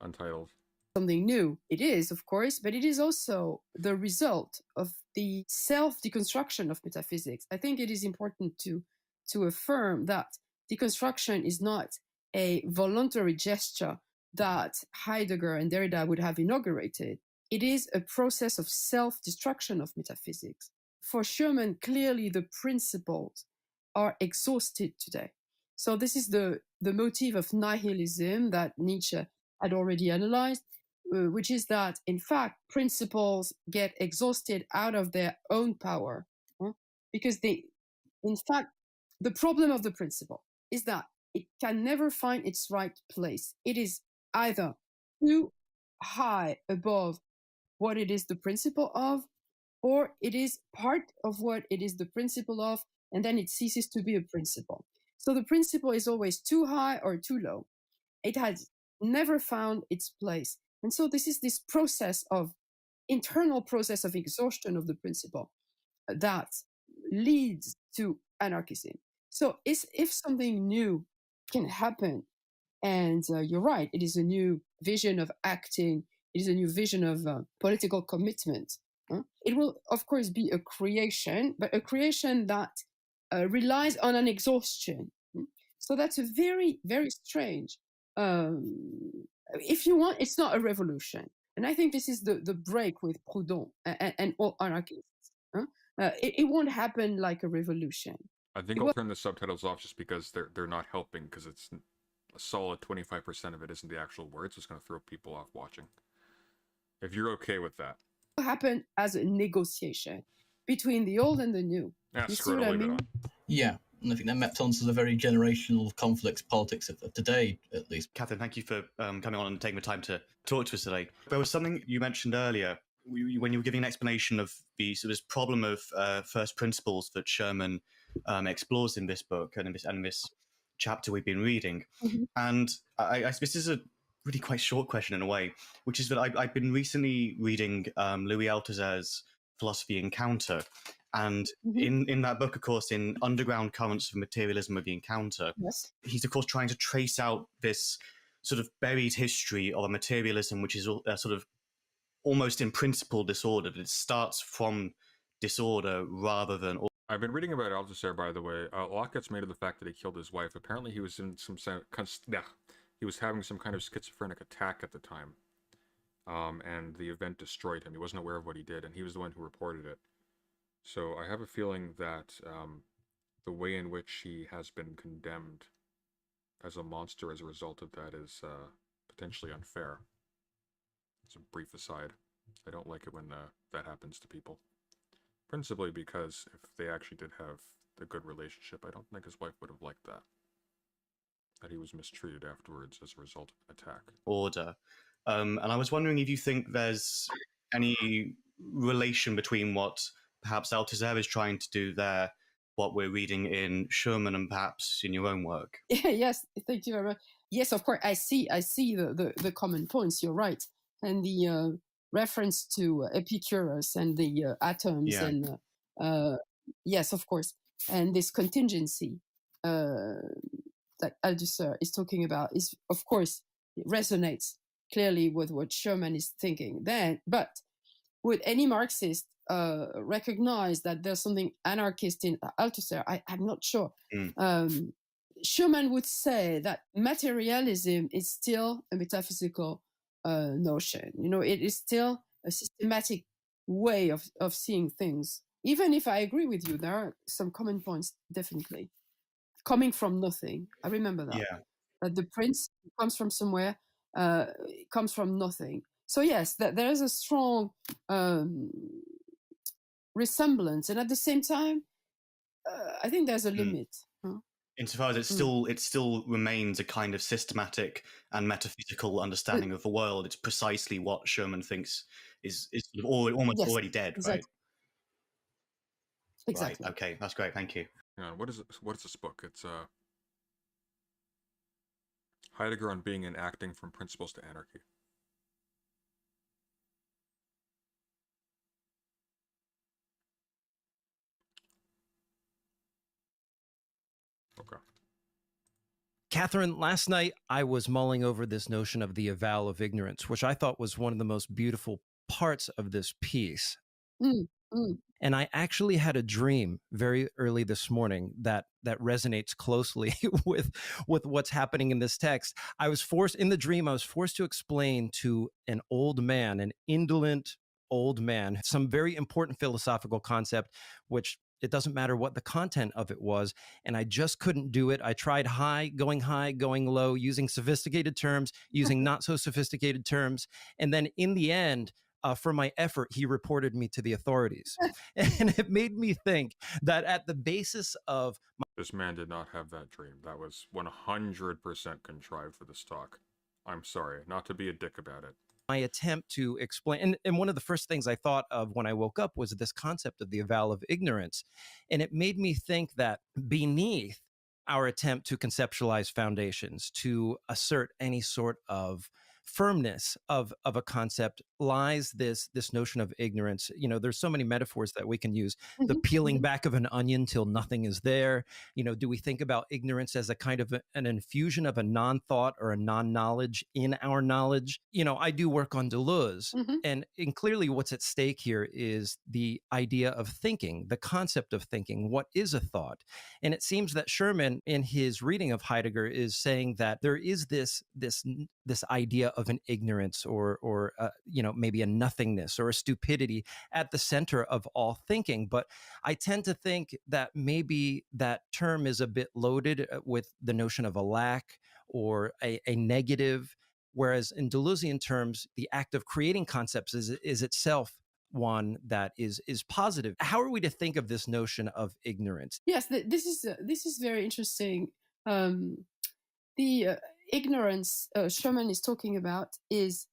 [SPEAKER 1] untitled.
[SPEAKER 4] Something new. It is, of course, but it is also the result of the self-deconstruction of metaphysics. I think it is important to affirm that deconstruction is not a voluntary gesture that Heidegger and Derrida would have inaugurated. It is a process of self-destruction of metaphysics. For Sherman, clearly the principles are exhausted today. So this is the motif of nihilism that Nietzsche had already analyzed, which is that, in fact, principles get exhausted out of their own power, because in fact, the problem of the principle is that it can never find its right place. It is either too high above what it is the principle of, or it is part of what it is the principle of, and then it ceases to be a principle. So the principle is always too high or too low. It has never found its place. And so this is this internal process of exhaustion of the principle that leads to anarchism. So if something new can happen And you're right, it is a new vision of acting, it is a new vision of political commitment. It will, of course, be a creation, but a creation that relies on an exhaustion. So that's a very, very strange. If you want, it's not a revolution. And I think this is the break with Proudhon and all anarchists. It won't happen like a revolution.
[SPEAKER 1] I think I'll turn the subtitles off just because they're not helping, because it's a solid 25% of it isn't the actual words. It's going to throw people off watching. If you're okay with that.
[SPEAKER 4] It will happen as a negotiation between the old and the new.
[SPEAKER 1] Yeah,
[SPEAKER 4] You
[SPEAKER 1] screw
[SPEAKER 4] see
[SPEAKER 1] it,
[SPEAKER 4] what
[SPEAKER 1] I'll
[SPEAKER 4] I
[SPEAKER 1] leave it
[SPEAKER 4] mean?
[SPEAKER 1] on.
[SPEAKER 5] Yeah, and I think that maps onto the very generational conflicts politics of today, at least.
[SPEAKER 6] Catherine, thank you for coming on and taking the time to talk to us today. There was something you mentioned earlier when you were giving an explanation of the sort of this problem of first principles that Sherman explores in this book and in this chapter we've been reading.
[SPEAKER 4] Mm-hmm.
[SPEAKER 6] And I this is a really quite short question in a way, which is that I've been recently reading Louis Althusser's Philosophy Encounter. And in that book, of course, in Underground Currents of Materialism of the Encounter,
[SPEAKER 4] Yes.
[SPEAKER 6] he's, of course, trying to trace out this sort of buried history of a materialism, which is a sort of almost in principle disordered. It starts from disorder rather than...
[SPEAKER 1] I've been reading about Althusser, by the way. A lot gets made of the fact that he killed his wife. Apparently he was in he was having some kind of schizophrenic attack at the time. And the event destroyed him. He wasn't aware of what he did, and he was the one who reported it. So I have a feeling that the way in which he has been condemned as a monster as a result of that is potentially unfair. It's a brief aside. I don't like it when that happens to people. Principally because if they actually did have a good relationship, I don't think his wife would have liked that. That he was mistreated afterwards as a result of an attack.
[SPEAKER 6] Order. And I was wondering if you think there's any relation between what perhaps Althusser is trying to do there, what we're reading in Sherman, and perhaps in your own work.
[SPEAKER 4] Yes, thank you very much. Yes, of course, I see the common points. You're right, and the reference to Epicurus and the atoms, and yes, of course, and this contingency that Althusser is talking about is, of course, it resonates clearly with what Sherman is thinking. Then, but would any Marxist recognize that there's something anarchist in Althusser? I'm not sure. Schumann would say that materialism is still a metaphysical notion. You know, it is still a systematic way of seeing things. Even if I agree with you, there are some common points, definitely. Coming from nothing. I remember that.
[SPEAKER 6] Yeah.
[SPEAKER 4] That the prince comes from somewhere, comes from nothing. So yes, there is a strong resemblance, and at the same time, I think there's a limit.
[SPEAKER 6] Insofar as it still remains a kind of systematic and metaphysical understanding of the world, it's precisely what Sherman thinks is almost already dead,
[SPEAKER 4] exactly.
[SPEAKER 6] right?
[SPEAKER 4] Exactly.
[SPEAKER 6] Right. Okay, that's great. Thank you.
[SPEAKER 1] What is this book? It's Heidegger on Being and Acting from Principles to Anarchy. Okay.
[SPEAKER 3] Catherine, last night I was mulling over this notion of the Eval of Ignorance, which I thought was one of the most beautiful parts of this piece. And I actually had a dream very early this morning that resonates closely with what's happening in this text. I was forced to explain to an old man, an indolent old man, some very important philosophical concept, which it doesn't matter what the content of it was, and I just couldn't do it. I tried high, going low, using sophisticated terms, using not so sophisticated terms, and then in the end, for my effort, he reported me to the authorities. And it made me think that at the basis of...
[SPEAKER 1] This man did not have that dream. That was 100% contrived for this talk. I'm sorry, not to be a dick about it.
[SPEAKER 3] My attempt to explain, and one of the first things I thought of when I woke up was this concept of the Eval of Ignorance. And it made me think that beneath our attempt to conceptualize foundations, to assert any sort of firmness of a concept lies this notion of ignorance. There's so many metaphors that we can use. The peeling back of an onion till nothing is there. Do we think about ignorance as a kind of an infusion of a non-thought or a non-knowledge in our knowledge? I do work on Deleuze, and clearly what's at stake here is the idea of thinking, the concept of thinking. What is a thought? And it seems that Sherman, in his reading of Heidegger, is saying that there is this idea of an ignorance or maybe a nothingness or a stupidity at the center of all thinking. But I tend to think that maybe that term is a bit loaded with the notion of a lack or a negative, whereas in Deleuzian terms, the act of creating concepts is itself one that is positive. How are we to think of this notion of ignorance?
[SPEAKER 4] Yes, this is very interesting. The ignorance Sherman is talking about is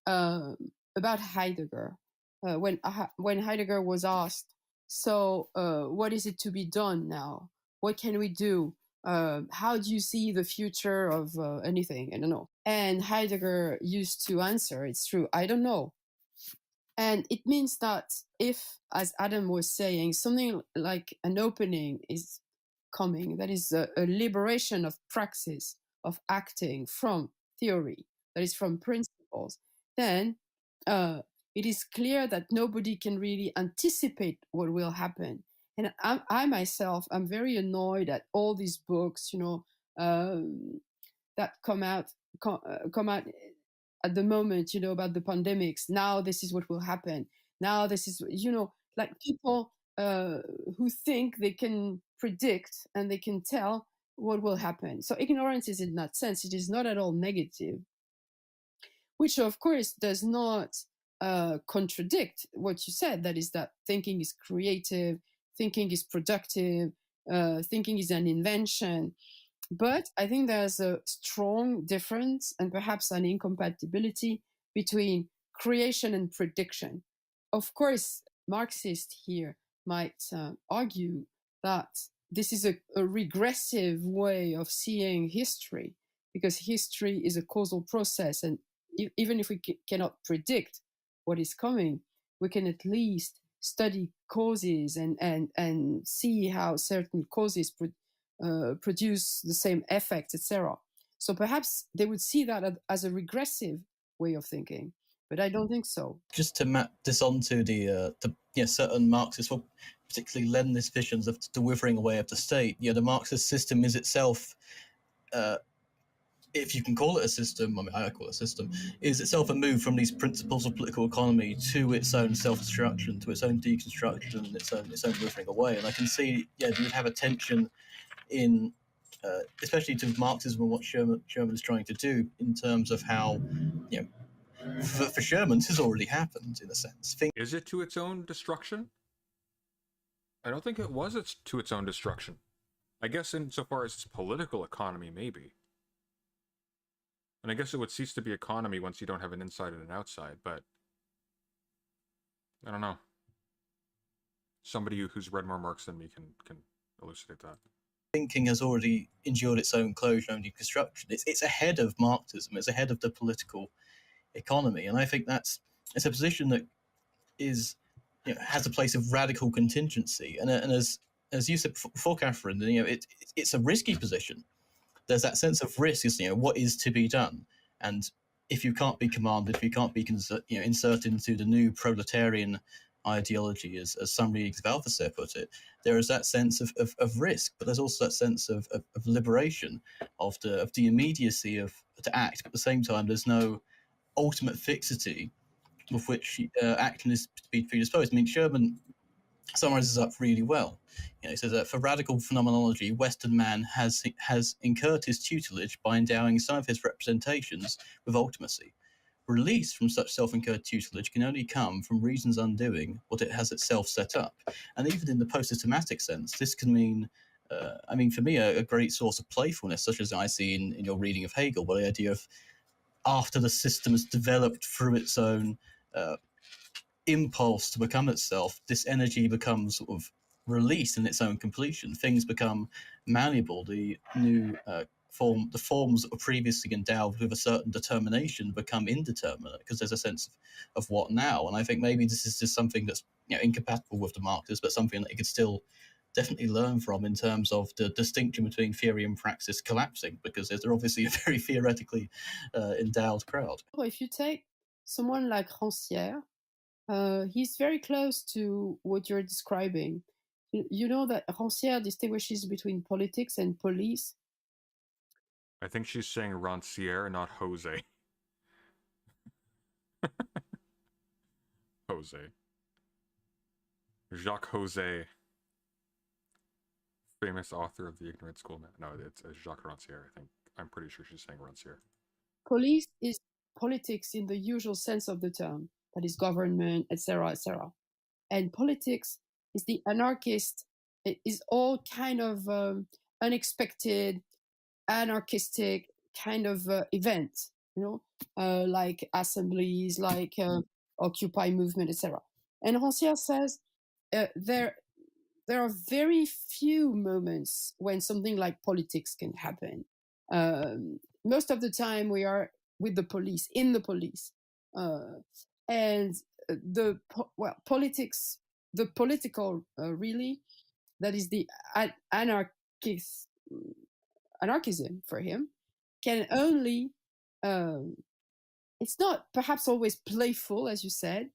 [SPEAKER 4] about Heidegger. When Heidegger was asked, so what is it to be done now? What can we do? How do you see the future of anything? I don't know. And Heidegger used to answer, it's true, I don't know. And it means that if, as Adam was saying, something like an opening is coming, that is a liberation of praxis, of acting from theory, that is from principles, then it is clear that nobody can really anticipate what will happen. And I myself, I'm very annoyed at all these books, that come out at the moment, about the pandemics. Now this is what will happen. Now this is, like people who think they can predict and they can tell what will happen. So ignorance is in that sense, it is not at all negative, which of course does not contradict what you said. That is that thinking is creative, thinking is productive, thinking is an invention. But I think there's a strong difference and perhaps an incompatibility between creation and prediction. Of course, Marxists here might argue that this is a regressive way of seeing history, because history is a causal process. And even if we cannot predict what is coming, we can at least study causes and see how certain causes produce the same effects, etc. So perhaps they would see that as a regressive way of thinking, but I don't think so.
[SPEAKER 5] Just to map this onto the certain Marxists will particularly lend this visions of the withering away of the state. The Marxist system is itself, if you can call it a system, I mean, I call it a system, is itself a move from these principles of political economy to its own self-destruction, to its own deconstruction, and its own withering away. And I can see, you have a tension in, especially to Marxism and what Sherman is trying to do in terms of how, for Sherman, this has already happened in a sense.
[SPEAKER 1] Is it to its own destruction? I don't think it was to its own destruction. I guess insofar as it's political economy, maybe. And I guess it would cease to be economy once you don't have an inside and an outside, but I don't know. Somebody who's read more Marx than me can elucidate that.
[SPEAKER 5] Thinking has already endured its own closure and deconstruction. It's ahead of Marxism. It's ahead of the political economy, and I think it's a position that is has a place of radical contingency. And as you said before, Catherine, it's a risky position. There's that sense of risk, is what is to be done, and if you can't be commanded, if you can't be inserted into the new proletarian ideology, as somebody as Althusser put it, there is that sense of risk, but there's also that sense of liberation, of the immediacy to act, but at the same time there's no ultimate fixity with which action is to be predisposed. I mean, Sherman summarizes up really well. He says that for radical phenomenology, Western man has incurred his tutelage by endowing some of his representations with ultimacy. Release from such self-incurred tutelage can only come from reason's undoing what it has itself set up. And even in the post-systematic sense, this can mean, for me, a great source of playfulness, such as I see in your reading of Hegel, where the idea of after the system has developed through its own impulse to become itself, this energy becomes sort of released in its own completion. Things become malleable. The new the forms that were previously endowed with a certain determination become indeterminate because there's a sense of what now. And I think maybe this is just something that's incompatible with the Marxists, but something that you could still definitely learn from in terms of the distinction between theory and praxis collapsing, because they're obviously a very theoretically endowed crowd.
[SPEAKER 4] If you take someone like Rancière, he's very close to what you're describing. You know that Rancière distinguishes between politics and police.
[SPEAKER 1] I think she's saying Rancière, not Jose. Jose. Jacques Jose. Famous author of The Ignorant Schoolman. No, it's Jacques Rancière, I think. I'm pretty sure she's saying Rancière.
[SPEAKER 4] Police is politics in the usual sense of the term. That is government, etc., etc. And politics is the anarchist. It is all kind of unexpected, anarchistic kind of event, like assemblies, like Occupy movement, etc. And Rancière says there are very few moments when something like politics can happen. Most of the time we are with the police, in the police. And politics, the political really, that is the anarchism for him, can only, it's not perhaps always playful, as you said,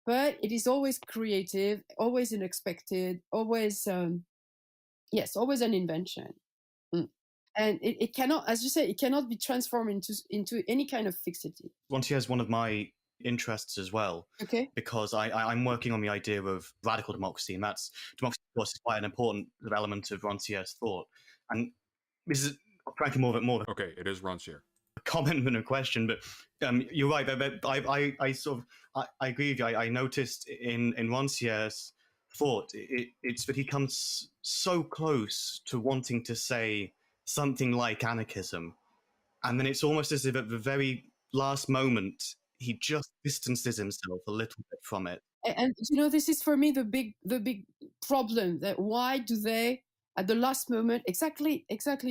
[SPEAKER 4] but it is always creative, always unexpected, always, always an invention. And it cannot, as you say, it cannot be transformed into any kind of fixity.
[SPEAKER 6] Rancière is one of my interests as well.
[SPEAKER 4] Okay.
[SPEAKER 6] Because I'm working on the idea of radical democracy, and that's democracy, of course, is quite an important element of Rancière's thought. And this is frankly more of a
[SPEAKER 1] Okay, it is Rancière.
[SPEAKER 6] comment than a question, but you're right. I agree with you. I noticed in Rancière's thought, it's that he comes so close to wanting to say something like anarchism, and then it's almost as if at the very last moment he just distances himself a little bit from it.
[SPEAKER 4] And this is for me the big problem, that why do they at the last moment, exactly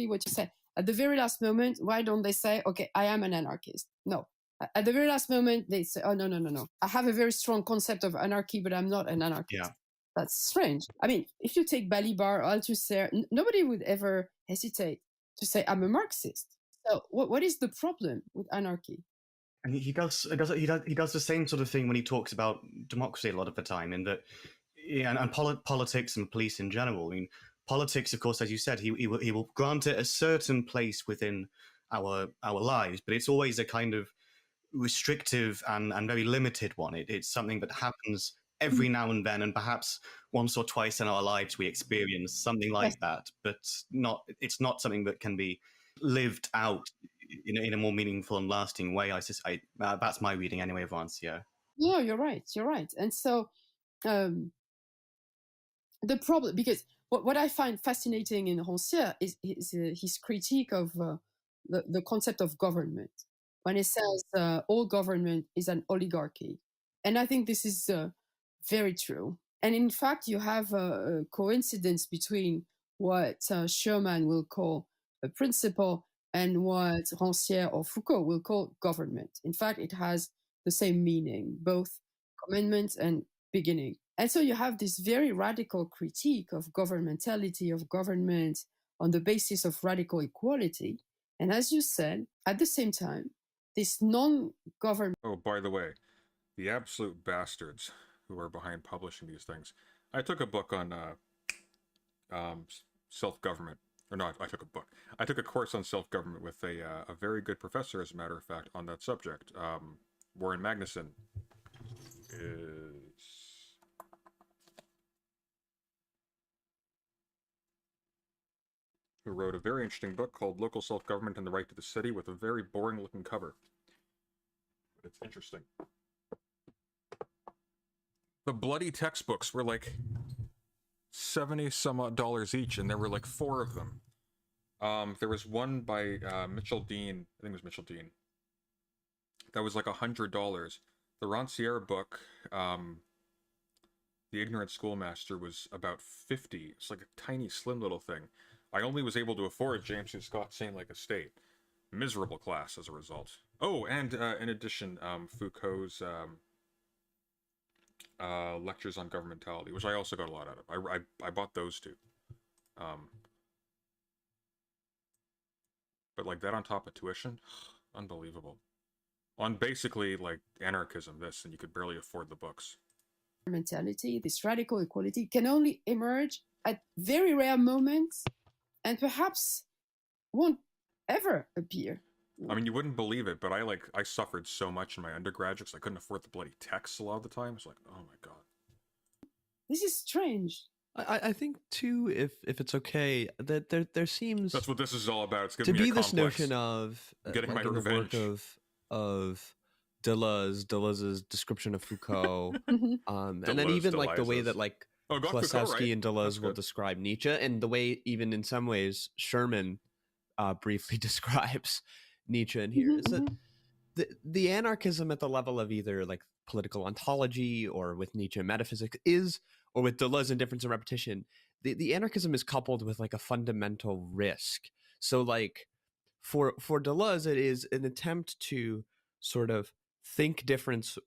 [SPEAKER 4] what you said, at the very last moment, why don't they say, okay, I am an anarchist? No. At the very last moment, they say, oh, no. I have a very strong concept of anarchy, but I'm not an anarchist.
[SPEAKER 6] Yeah.
[SPEAKER 4] That's strange. I mean, if you take Balibar or Althusser, nobody would ever hesitate to say, I'm a Marxist. So what is the problem with anarchy?
[SPEAKER 6] And he does the same sort of thing when he talks about democracy a lot of the time, in that, and politics and police in general. I mean, politics, of course, as you said, he will grant it a certain place within our lives, but it's always a kind of restrictive and very limited one. It's something that happens every now and then, and perhaps once or twice in our lives we experience something like that, but it's not something that can be lived out in a more meaningful and lasting way. That's my reading anyway of Rancière.
[SPEAKER 4] Yeah, you're right. And so the problem, because what I find fascinating in Rancière is his critique of the concept of government, when he says all government is an oligarchy. And I think this is very true. And in fact, you have a coincidence between what Schumann will call a principle and what Rancière or Foucault will call government. In fact, it has the same meaning, both commandment and beginning. And so you have this very radical critique of governmentality, of government on the basis of radical equality. And as you said, at the same time, this non-government...
[SPEAKER 1] Oh, by the way, the absolute bastards who are behind publishing these things. I took a book on self-government. Or not, I took a book. I took a course on self-government with a very good professor, as a matter of fact, on that subject. Warren Magnuson who wrote a very interesting book called Local Self-Government and the Right to the City, with a very boring-looking cover. But it's interesting. The bloody textbooks were like $70-some-odd each, and there were like 4 of them. There was one by Mitchell Dean, I think it was Mitchell Dean, that was like $100. The Rancière book, The Ignorant Schoolmaster, was about $50. It's like a tiny, slim little thing. I only was able to afford James C. Scott's Saint Like Estate. Miserable class as a result. Oh, and in addition, Foucault's lectures on governmentality, which I also got a lot out of. I bought those two. But like that on top of tuition, unbelievable. On basically like anarchism, and you could barely afford the books.
[SPEAKER 4] Mentality, this radical equality, can only emerge at very rare moments and perhaps won't ever appear.
[SPEAKER 1] I mean, you wouldn't believe it, but I suffered so much in my undergraduate because I couldn't afford the bloody texts a lot of the time. It's like, oh my god.
[SPEAKER 4] This is strange.
[SPEAKER 7] I think too, if it's okay, that there seems
[SPEAKER 1] That's what this is all about. It's
[SPEAKER 7] to
[SPEAKER 1] giving me
[SPEAKER 7] be
[SPEAKER 1] a
[SPEAKER 7] this
[SPEAKER 1] complex.
[SPEAKER 7] notion of
[SPEAKER 1] Getting
[SPEAKER 7] like
[SPEAKER 1] my
[SPEAKER 7] in the
[SPEAKER 1] revenge.
[SPEAKER 7] work of Deleuze's description of Foucault, and then even like the way that like
[SPEAKER 1] got Foucault,
[SPEAKER 7] Klosowski
[SPEAKER 1] right?
[SPEAKER 7] and
[SPEAKER 1] That's
[SPEAKER 7] Deleuze will
[SPEAKER 1] good.
[SPEAKER 7] describe Nietzsche, and the way even in some ways Sherman briefly describes Nietzsche in here, is that the anarchism at the level of either like political ontology or with Nietzsche metaphysics is, or with Deleuze indifference and repetition, the anarchism is coupled with like a fundamental risk. So like for Deleuze, it is an attempt to sort of think difference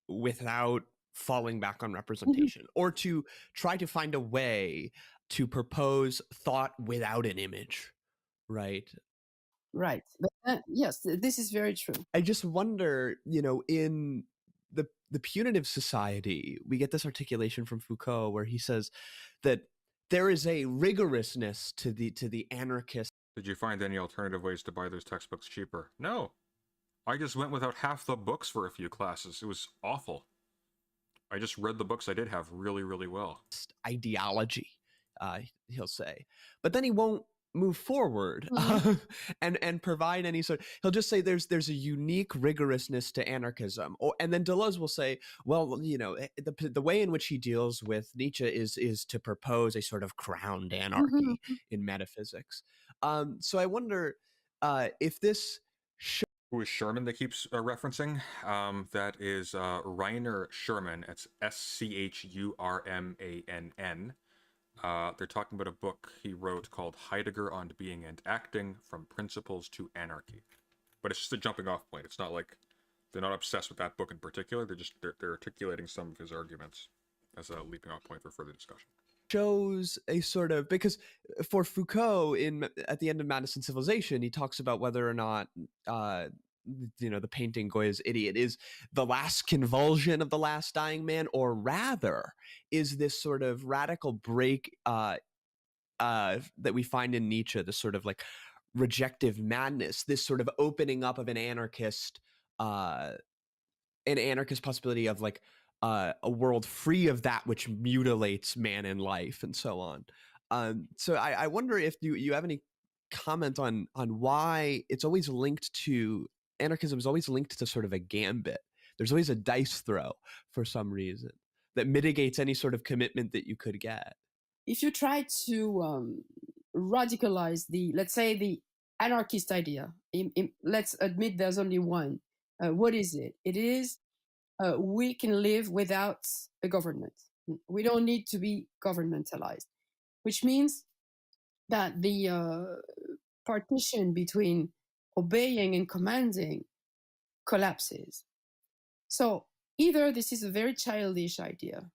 [SPEAKER 7] without falling back on representation, or to try to find a way to propose thought without an image, right?
[SPEAKER 4] Right. But, yes, this is very true.
[SPEAKER 7] I just wonder, in the punitive society, we get this articulation from Foucault where he says that there is a rigorousness to the anarchist.
[SPEAKER 1] Did you find any alternative ways to buy those textbooks cheaper? No. I just went without half the books for a few classes. It was awful. I just read the books I did have really, really well.
[SPEAKER 7] Ideology, he'll say, but then he won't move forward and provide any sort. He'll just say there's a unique rigorousness to anarchism, and then Deleuze will say, well, the way in which he deals with Nietzsche is to propose a sort of crowned anarchy in metaphysics. So I wonder if this.
[SPEAKER 1] Who is Sherman that keeps referencing? That is Rainer Sherman. It's Schurmann. They're talking about a book he wrote called Heidegger on Being and Acting, From Principles to Anarchy. But it's just a jumping off point. It's not like they're not obsessed with that book in particular. They're articulating some of his arguments as a leaping off point for further discussion.
[SPEAKER 7] Shows a sort of, because for Foucault at the end of Madison Civilization, he talks about whether or not the painting Goya's Idiot is the last convulsion of the last dying man, or rather is this sort of radical break that we find in Nietzsche, this sort of like rejective madness, this sort of opening up of an anarchist possibility of like a world free of that which mutilates man and life and so on. So I wonder if you have any comment on why it's always linked to, anarchism is always linked to sort of a gambit. There's always a dice throw for some reason that mitigates any sort of commitment that you could get.
[SPEAKER 4] If you try to radicalize let's say the anarchist idea, let's admit there's only one. What is it? It is we can live without a government. We don't need to be governmentalized, which means that the partition between obeying and commanding collapses. So either this is a very childish idea,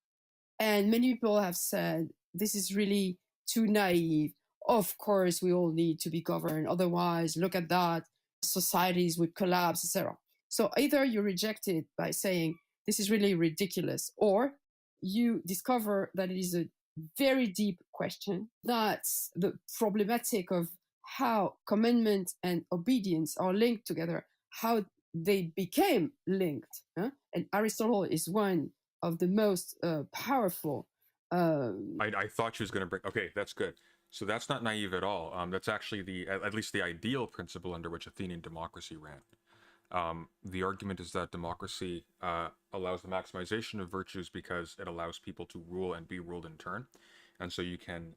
[SPEAKER 4] and many people have said this is really too naive. Of course, we all need to be governed. Otherwise, look at that, societies would collapse, etc. So either you reject it by saying this is really ridiculous, or you discover that it is a very deep question. That's the problematic of how commandment and obedience are linked together, how they became linked. And Aristotle is one of the most powerful.
[SPEAKER 1] I thought she was going to bring. Okay, that's good. So that's not naive at all. That's actually at least the ideal principle under which Athenian democracy ran. The argument is that democracy allows the maximization of virtues because it allows people to rule and be ruled in turn. And so you can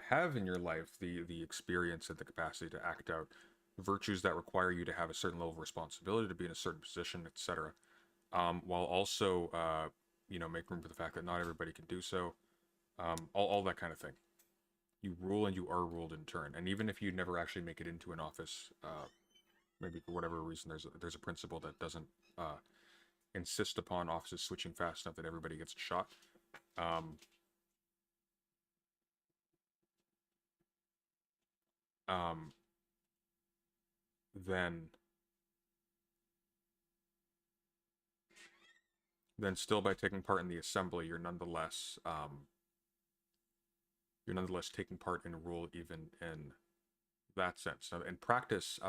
[SPEAKER 1] have in your life the experience and the capacity to act out virtues that require you to have a certain level of responsibility, to be in a certain position, etc. While also, make room for the fact that not everybody can do so. All that kind of thing. You rule and you are ruled in turn. And even if you never actually make it into an office, maybe for whatever reason there's a principle that doesn't insist upon offices switching fast enough that everybody gets a shot. Then still by taking part in the assembly, you're nonetheless taking part in rule even in that sense. Now, in practice,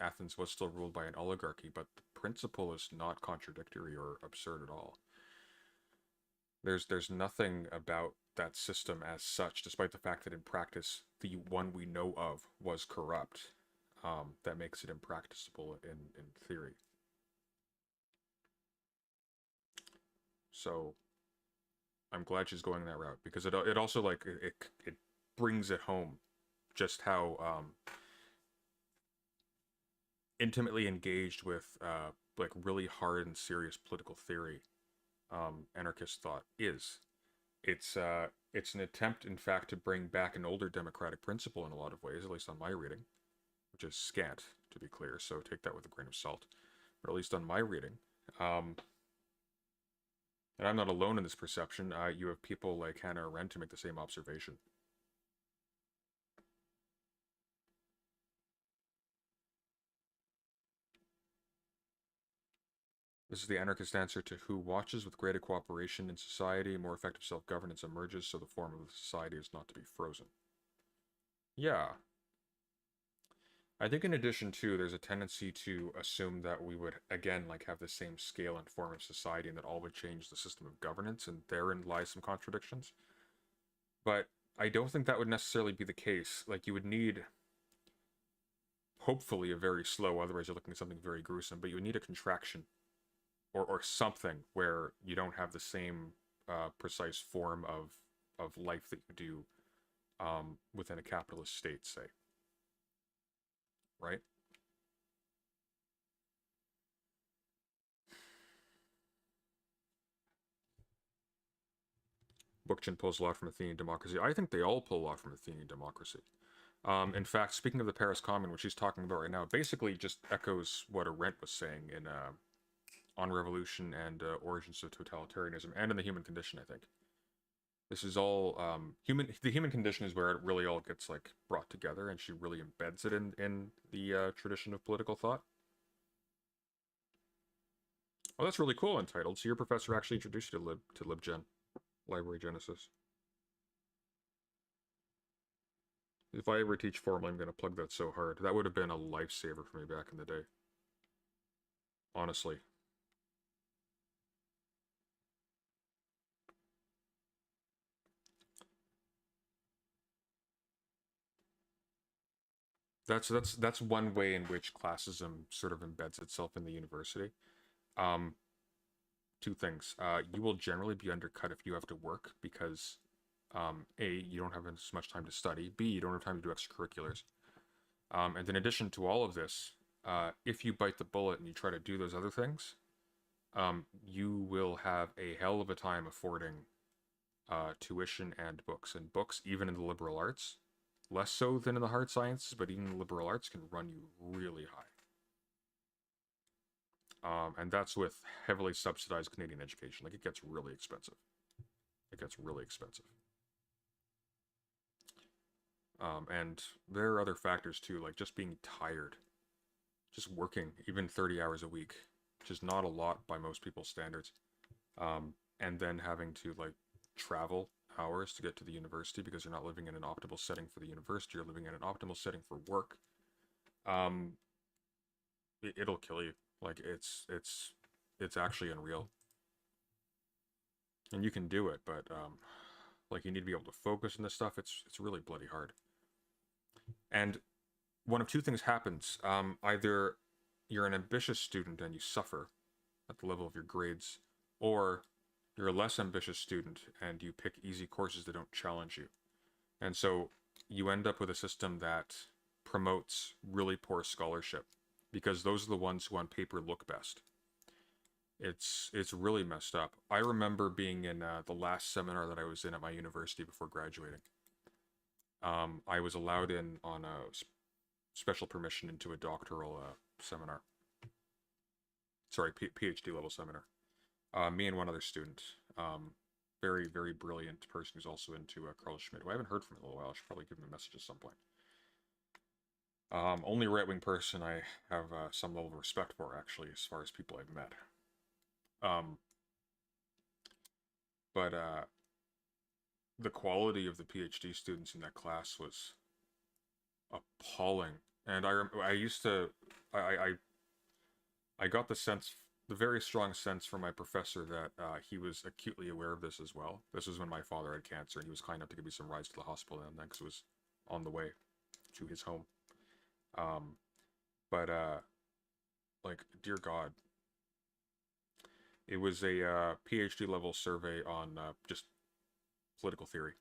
[SPEAKER 1] Athens was still ruled by an oligarchy, but the principle is not contradictory or absurd at all. There's nothing about that system as such, despite the fact that in practice the one we know of was corrupt, that makes it impracticable in theory. So I'm glad she's going that route, because it also like it brings it home just how intimately engaged with like really hard and serious political theory anarchist thought is. It's an attempt, in fact, to bring back an older democratic principle in a lot of ways, at least on my reading, which is scant, to be clear, so take that with a grain of salt. But at least on my reading, and I'm not alone in this perception, you have people like Hannah Arendt who make the same observation. This is the anarchist answer to who watches with greater cooperation in society, more effective self-governance emerges, so the form of the society is not to be frozen. Yeah. I think in addition to, there's a tendency to assume that we would, again, like have the same scale and form of society and that all would change the system of governance, and therein lies some contradictions. But I don't think that would necessarily be the case. Like, you would need, hopefully, a very slow, otherwise you're looking at something very gruesome, but you would need a contraction. Or something where you don't have the same precise form of life that you do within a capitalist state, say. Right? Bookchin pulls a lot from Athenian democracy. I think they all pull a lot from Athenian democracy. In fact, speaking of the Paris Commune, which she's talking about right now, basically just echoes what Arendt was saying in On Revolution and Origins of Totalitarianism, and in The Human Condition, I think. This is all the human condition is where it really all gets like brought together, and she really embeds it in the tradition of political thought. Oh, that's really cool, Untitled. So your professor actually introduced you to LibGen, Library Genesis. If I ever teach formally, I'm going to plug that so hard. That would have been a lifesaver for me back in the day. Honestly. That's one way in which classism sort of embeds itself in the university. Two things. You will generally be undercut if you have to work because, A, you don't have as much time to study. B, you don't have time to do extracurriculars. And in addition to all of this, if you bite the bullet and you try to do those other things, you will have a hell of a time affording tuition and books. And books, even in the liberal arts, less so than in the hard sciences, but even the liberal arts can run you really high. And that's with heavily subsidized Canadian education. Like, it gets really expensive. It gets really expensive. And there are other factors too, like just being tired. Just working, even 30 hours a week, which is not a lot by most people's standards. And then having to, like, travel hours to get to the university because you're not living in an optimal setting for the university, you're living in an optimal setting for work. It'll kill you. Like, it's actually unreal. And you can do it, but like, you need to be able to focus on this stuff. It's really bloody hard. And one of two things happens. Either you're an ambitious student and you suffer at the level of your grades, or you're a less ambitious student and you pick easy courses that don't challenge you. And so you end up with a system that promotes really poor scholarship, because those are the ones who on paper look best. It's really messed up. I remember being in the last seminar that I was in at my university before graduating. I was allowed in on a special permission into a doctoral seminar. Sorry, PhD level seminar. Me and one other student. Very, very brilliant person who's also into Carl Schmitt, who I haven't heard from in a little while. I should probably give him a message at some point. Only right-wing person I have some level of respect for, actually, as far as people I've met. But the quality of the PhD students in that class was appalling. And I got the very strong sense from my professor that he was acutely aware of this as well. This was when my father had cancer, and he was kind enough to give me some rides to the hospital and then, because it was on the way to his home. Like, dear God, it was a PhD level survey on just political theory.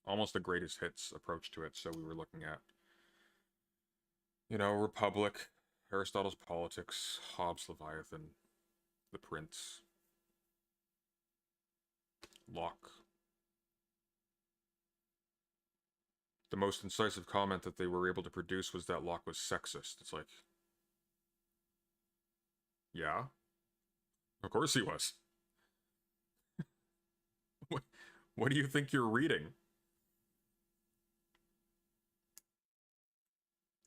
[SPEAKER 1] Almost the greatest hits approach to it. So we were looking at, Republic, Aristotle's Politics, Hobbes' Leviathan, The Prince, Locke. The most incisive comment that they were able to produce was that Locke was sexist. It's like, yeah, of course he was. What do you think you're reading?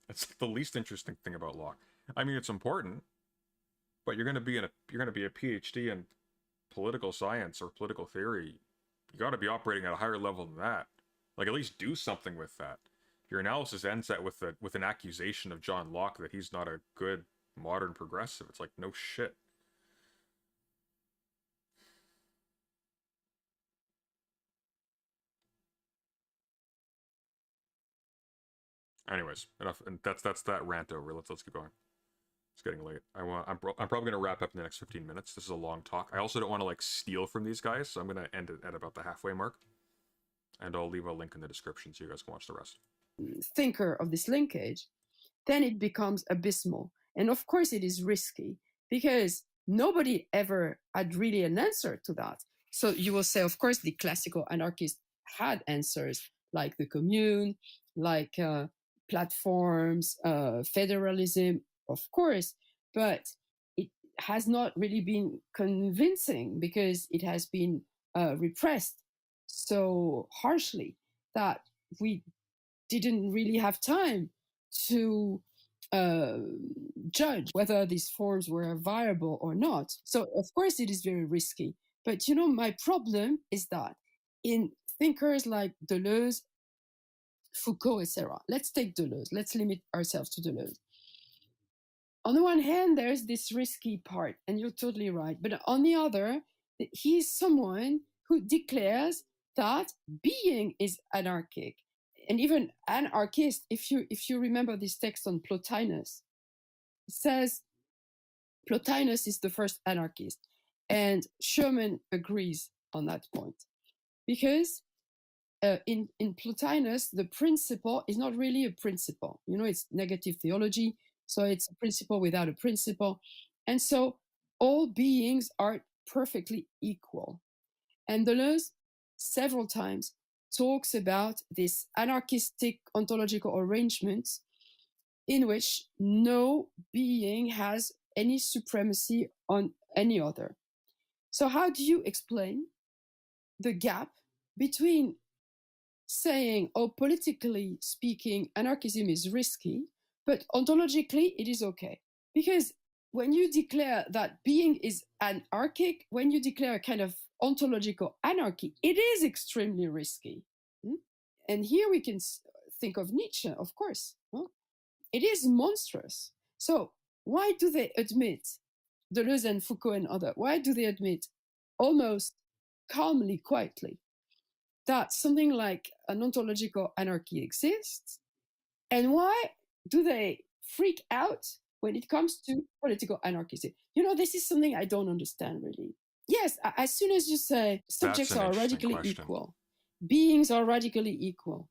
[SPEAKER 1] That's the least interesting thing about Locke. I mean, it's important, but you're going to be a PhD in political science or political theory. You got to be operating at a higher level than that. Like, at least do something with that. Your analysis ends with an accusation of John Locke that he's not a good modern progressive. It's like, no shit. Anyways, enough, and that's that rant over. Let's keep going. It's getting late. I'm probably gonna wrap up in the next 15 minutes. This is a long talk. I also don't want to steal from these guys, so I'm gonna end it at about the halfway mark, and I'll leave a link in the description so you guys can watch the rest.
[SPEAKER 4] Thinker of this linkage, then it becomes abysmal, and of course it is risky because nobody ever had really an answer to that. So you will say, of course, the classical anarchists had answers like the commune, like platforms, federalism, of course, but it has not really been convincing because it has been repressed so harshly that we didn't really have time to judge whether these forms were viable or not. So, of course, it is very risky. But, my problem is that in thinkers like Deleuze, Foucault, etc. Let's take Deleuze. Let's limit ourselves to Deleuze. On the one hand, there's this risky part, and you're totally right. But on the other, he's someone who declares that being is anarchic, and even anarchist. If you remember this text on Plotinus, it says Plotinus is the first anarchist, and Sherman agrees on that point because. In Plotinus, the principle is not really a principle. It's negative theology, so it's a principle without a principle. And so all beings are perfectly equal. And Deleuze several times talks about this anarchistic ontological arrangement in which no being has any supremacy on any other. So how do you explain the gap between saying, politically speaking, anarchism is risky, but ontologically it is okay? Because when you declare that being is anarchic, when you declare a kind of ontological anarchy, it is extremely risky. And here we can think of Nietzsche, of course. It is monstrous. So why do they admit, Deleuze and Foucault and others, why do they admit almost calmly, quietly, that something like an ontological anarchy exists? And why do they freak out when it comes to political anarchy? This is something I don't understand really. Yes, as soon as you say subjects are radically equal, beings are radically equal,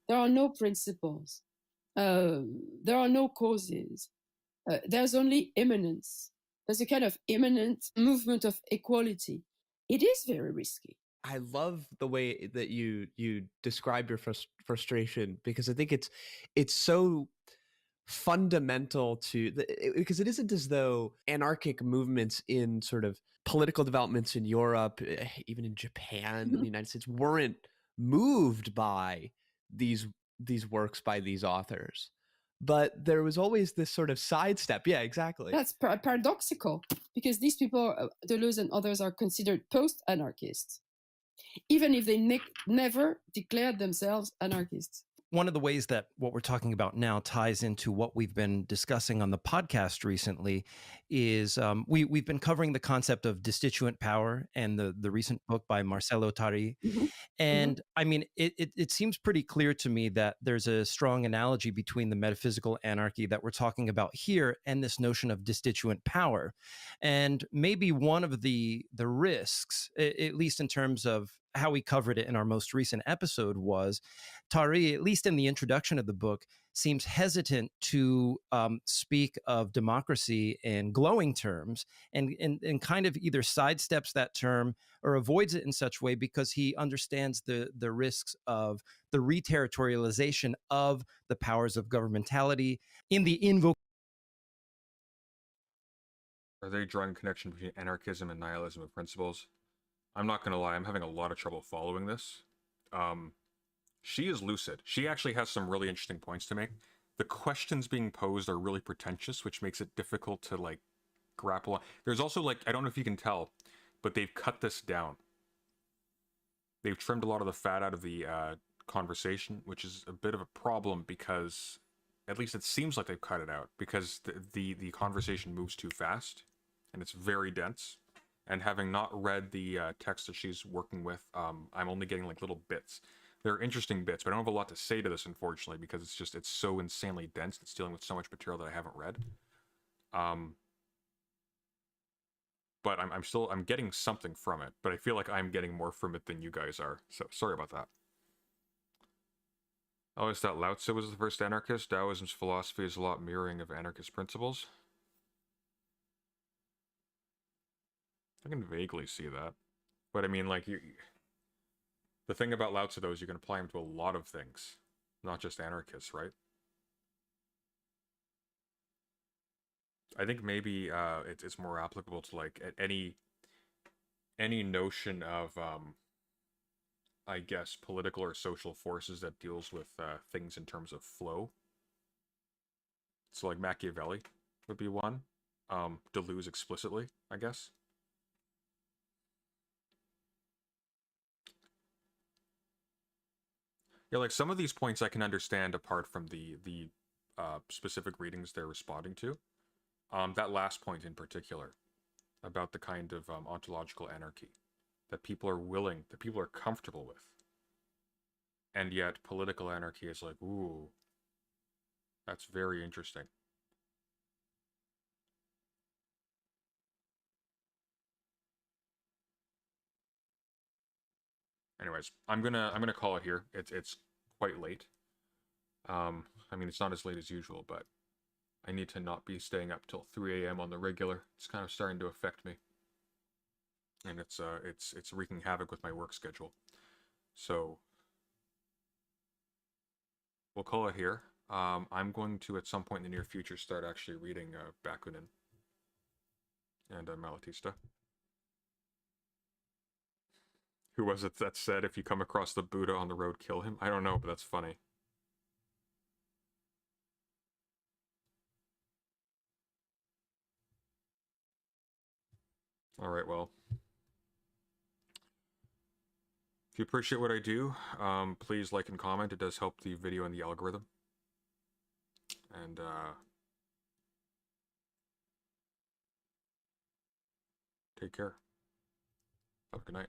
[SPEAKER 4] there are no principles, there are no causes, there's only immanence. There's a kind of immanent movement of equality. It is very risky.
[SPEAKER 7] I love the way that you describe your frustration, because I think it's so fundamental to because it isn't as though anarchic movements in sort of political developments in Europe, even in Japan and the United States, weren't moved by these works by these authors, but there was always this sort of sidestep. Yeah, exactly.
[SPEAKER 4] That's paradoxical, because these people, Deleuze and others, are considered post-anarchists, even if they never declared themselves anarchists.
[SPEAKER 3] One of the ways that what we're talking about now ties into what we've been discussing on the podcast recently is we've been covering the concept of destituent power and the recent book by Marcelo Tari.
[SPEAKER 4] Mhm.
[SPEAKER 3] And I mean, it seems pretty clear to me that there's a strong analogy between the metaphysical anarchy that we're talking about here and this notion of destituent power. And maybe one of the risks, at least in terms of how we covered it in our most recent episode, was Tari, at least in the introduction of the book, seems hesitant to speak of democracy in glowing terms, and kind of either sidesteps that term or avoids it in such a way because he understands the risks of the reterritorialization of the powers of governmentality in the
[SPEAKER 1] Are they drawing a connection between anarchism and nihilism of principles? I'm not going to lie, I'm having a lot of trouble following this. She is lucid. She actually has some really interesting points to make. The questions being posed are really pretentious, which makes it difficult to, like, grapple on. There's also, like, I don't know if you can tell, but they've cut this down. They've trimmed a lot of the fat out of the conversation, which is a bit of a problem because, at least it seems like they've cut it out, because the conversation moves too fast, and it's very dense. And having not read the text that she's working with, I'm only getting, like, little bits. They're interesting bits, but I don't have a lot to say to this, unfortunately, because it's so insanely dense. It's dealing with so much material that I haven't read. But I'm getting something from it, but I feel like I'm getting more from it than you guys are. So sorry about that. I always thought Lao Tzu was the first anarchist. Taoism's philosophy is a lot mirroring of anarchist principles. I can vaguely see that. But I mean, like, the thing about Lao Tzu, though, is you can apply him to a lot of things, not just anarchists, right? I think maybe it's more applicable to, like, any notion of, I guess, political or social forces that deals with things in terms of flow. So, like, Machiavelli would be one. Deleuze explicitly, I guess. Yeah, like, some of these points I can understand apart from the specific readings they're responding to. That last point in particular, about the kind of ontological anarchy that people are willing, that people are comfortable with. And yet political anarchy is like, ooh, that's very interesting. Anyways, I'm gonna call it here. It's quite late. I mean, it's not as late as usual, but I need to not be staying up till 3 a.m. on the regular. It's kind of starting to affect me, and it's wreaking havoc with my work schedule. So we'll call it here. I'm going to, at some point in the near future, start actually reading Bakunin and Malatesta. Who was it that said, if you come across the Buddha on the road, kill him? I don't know, but that's funny. Alright, well. If you appreciate what I do, please like and comment. It does help the video and the algorithm. And, take care. Have a good night.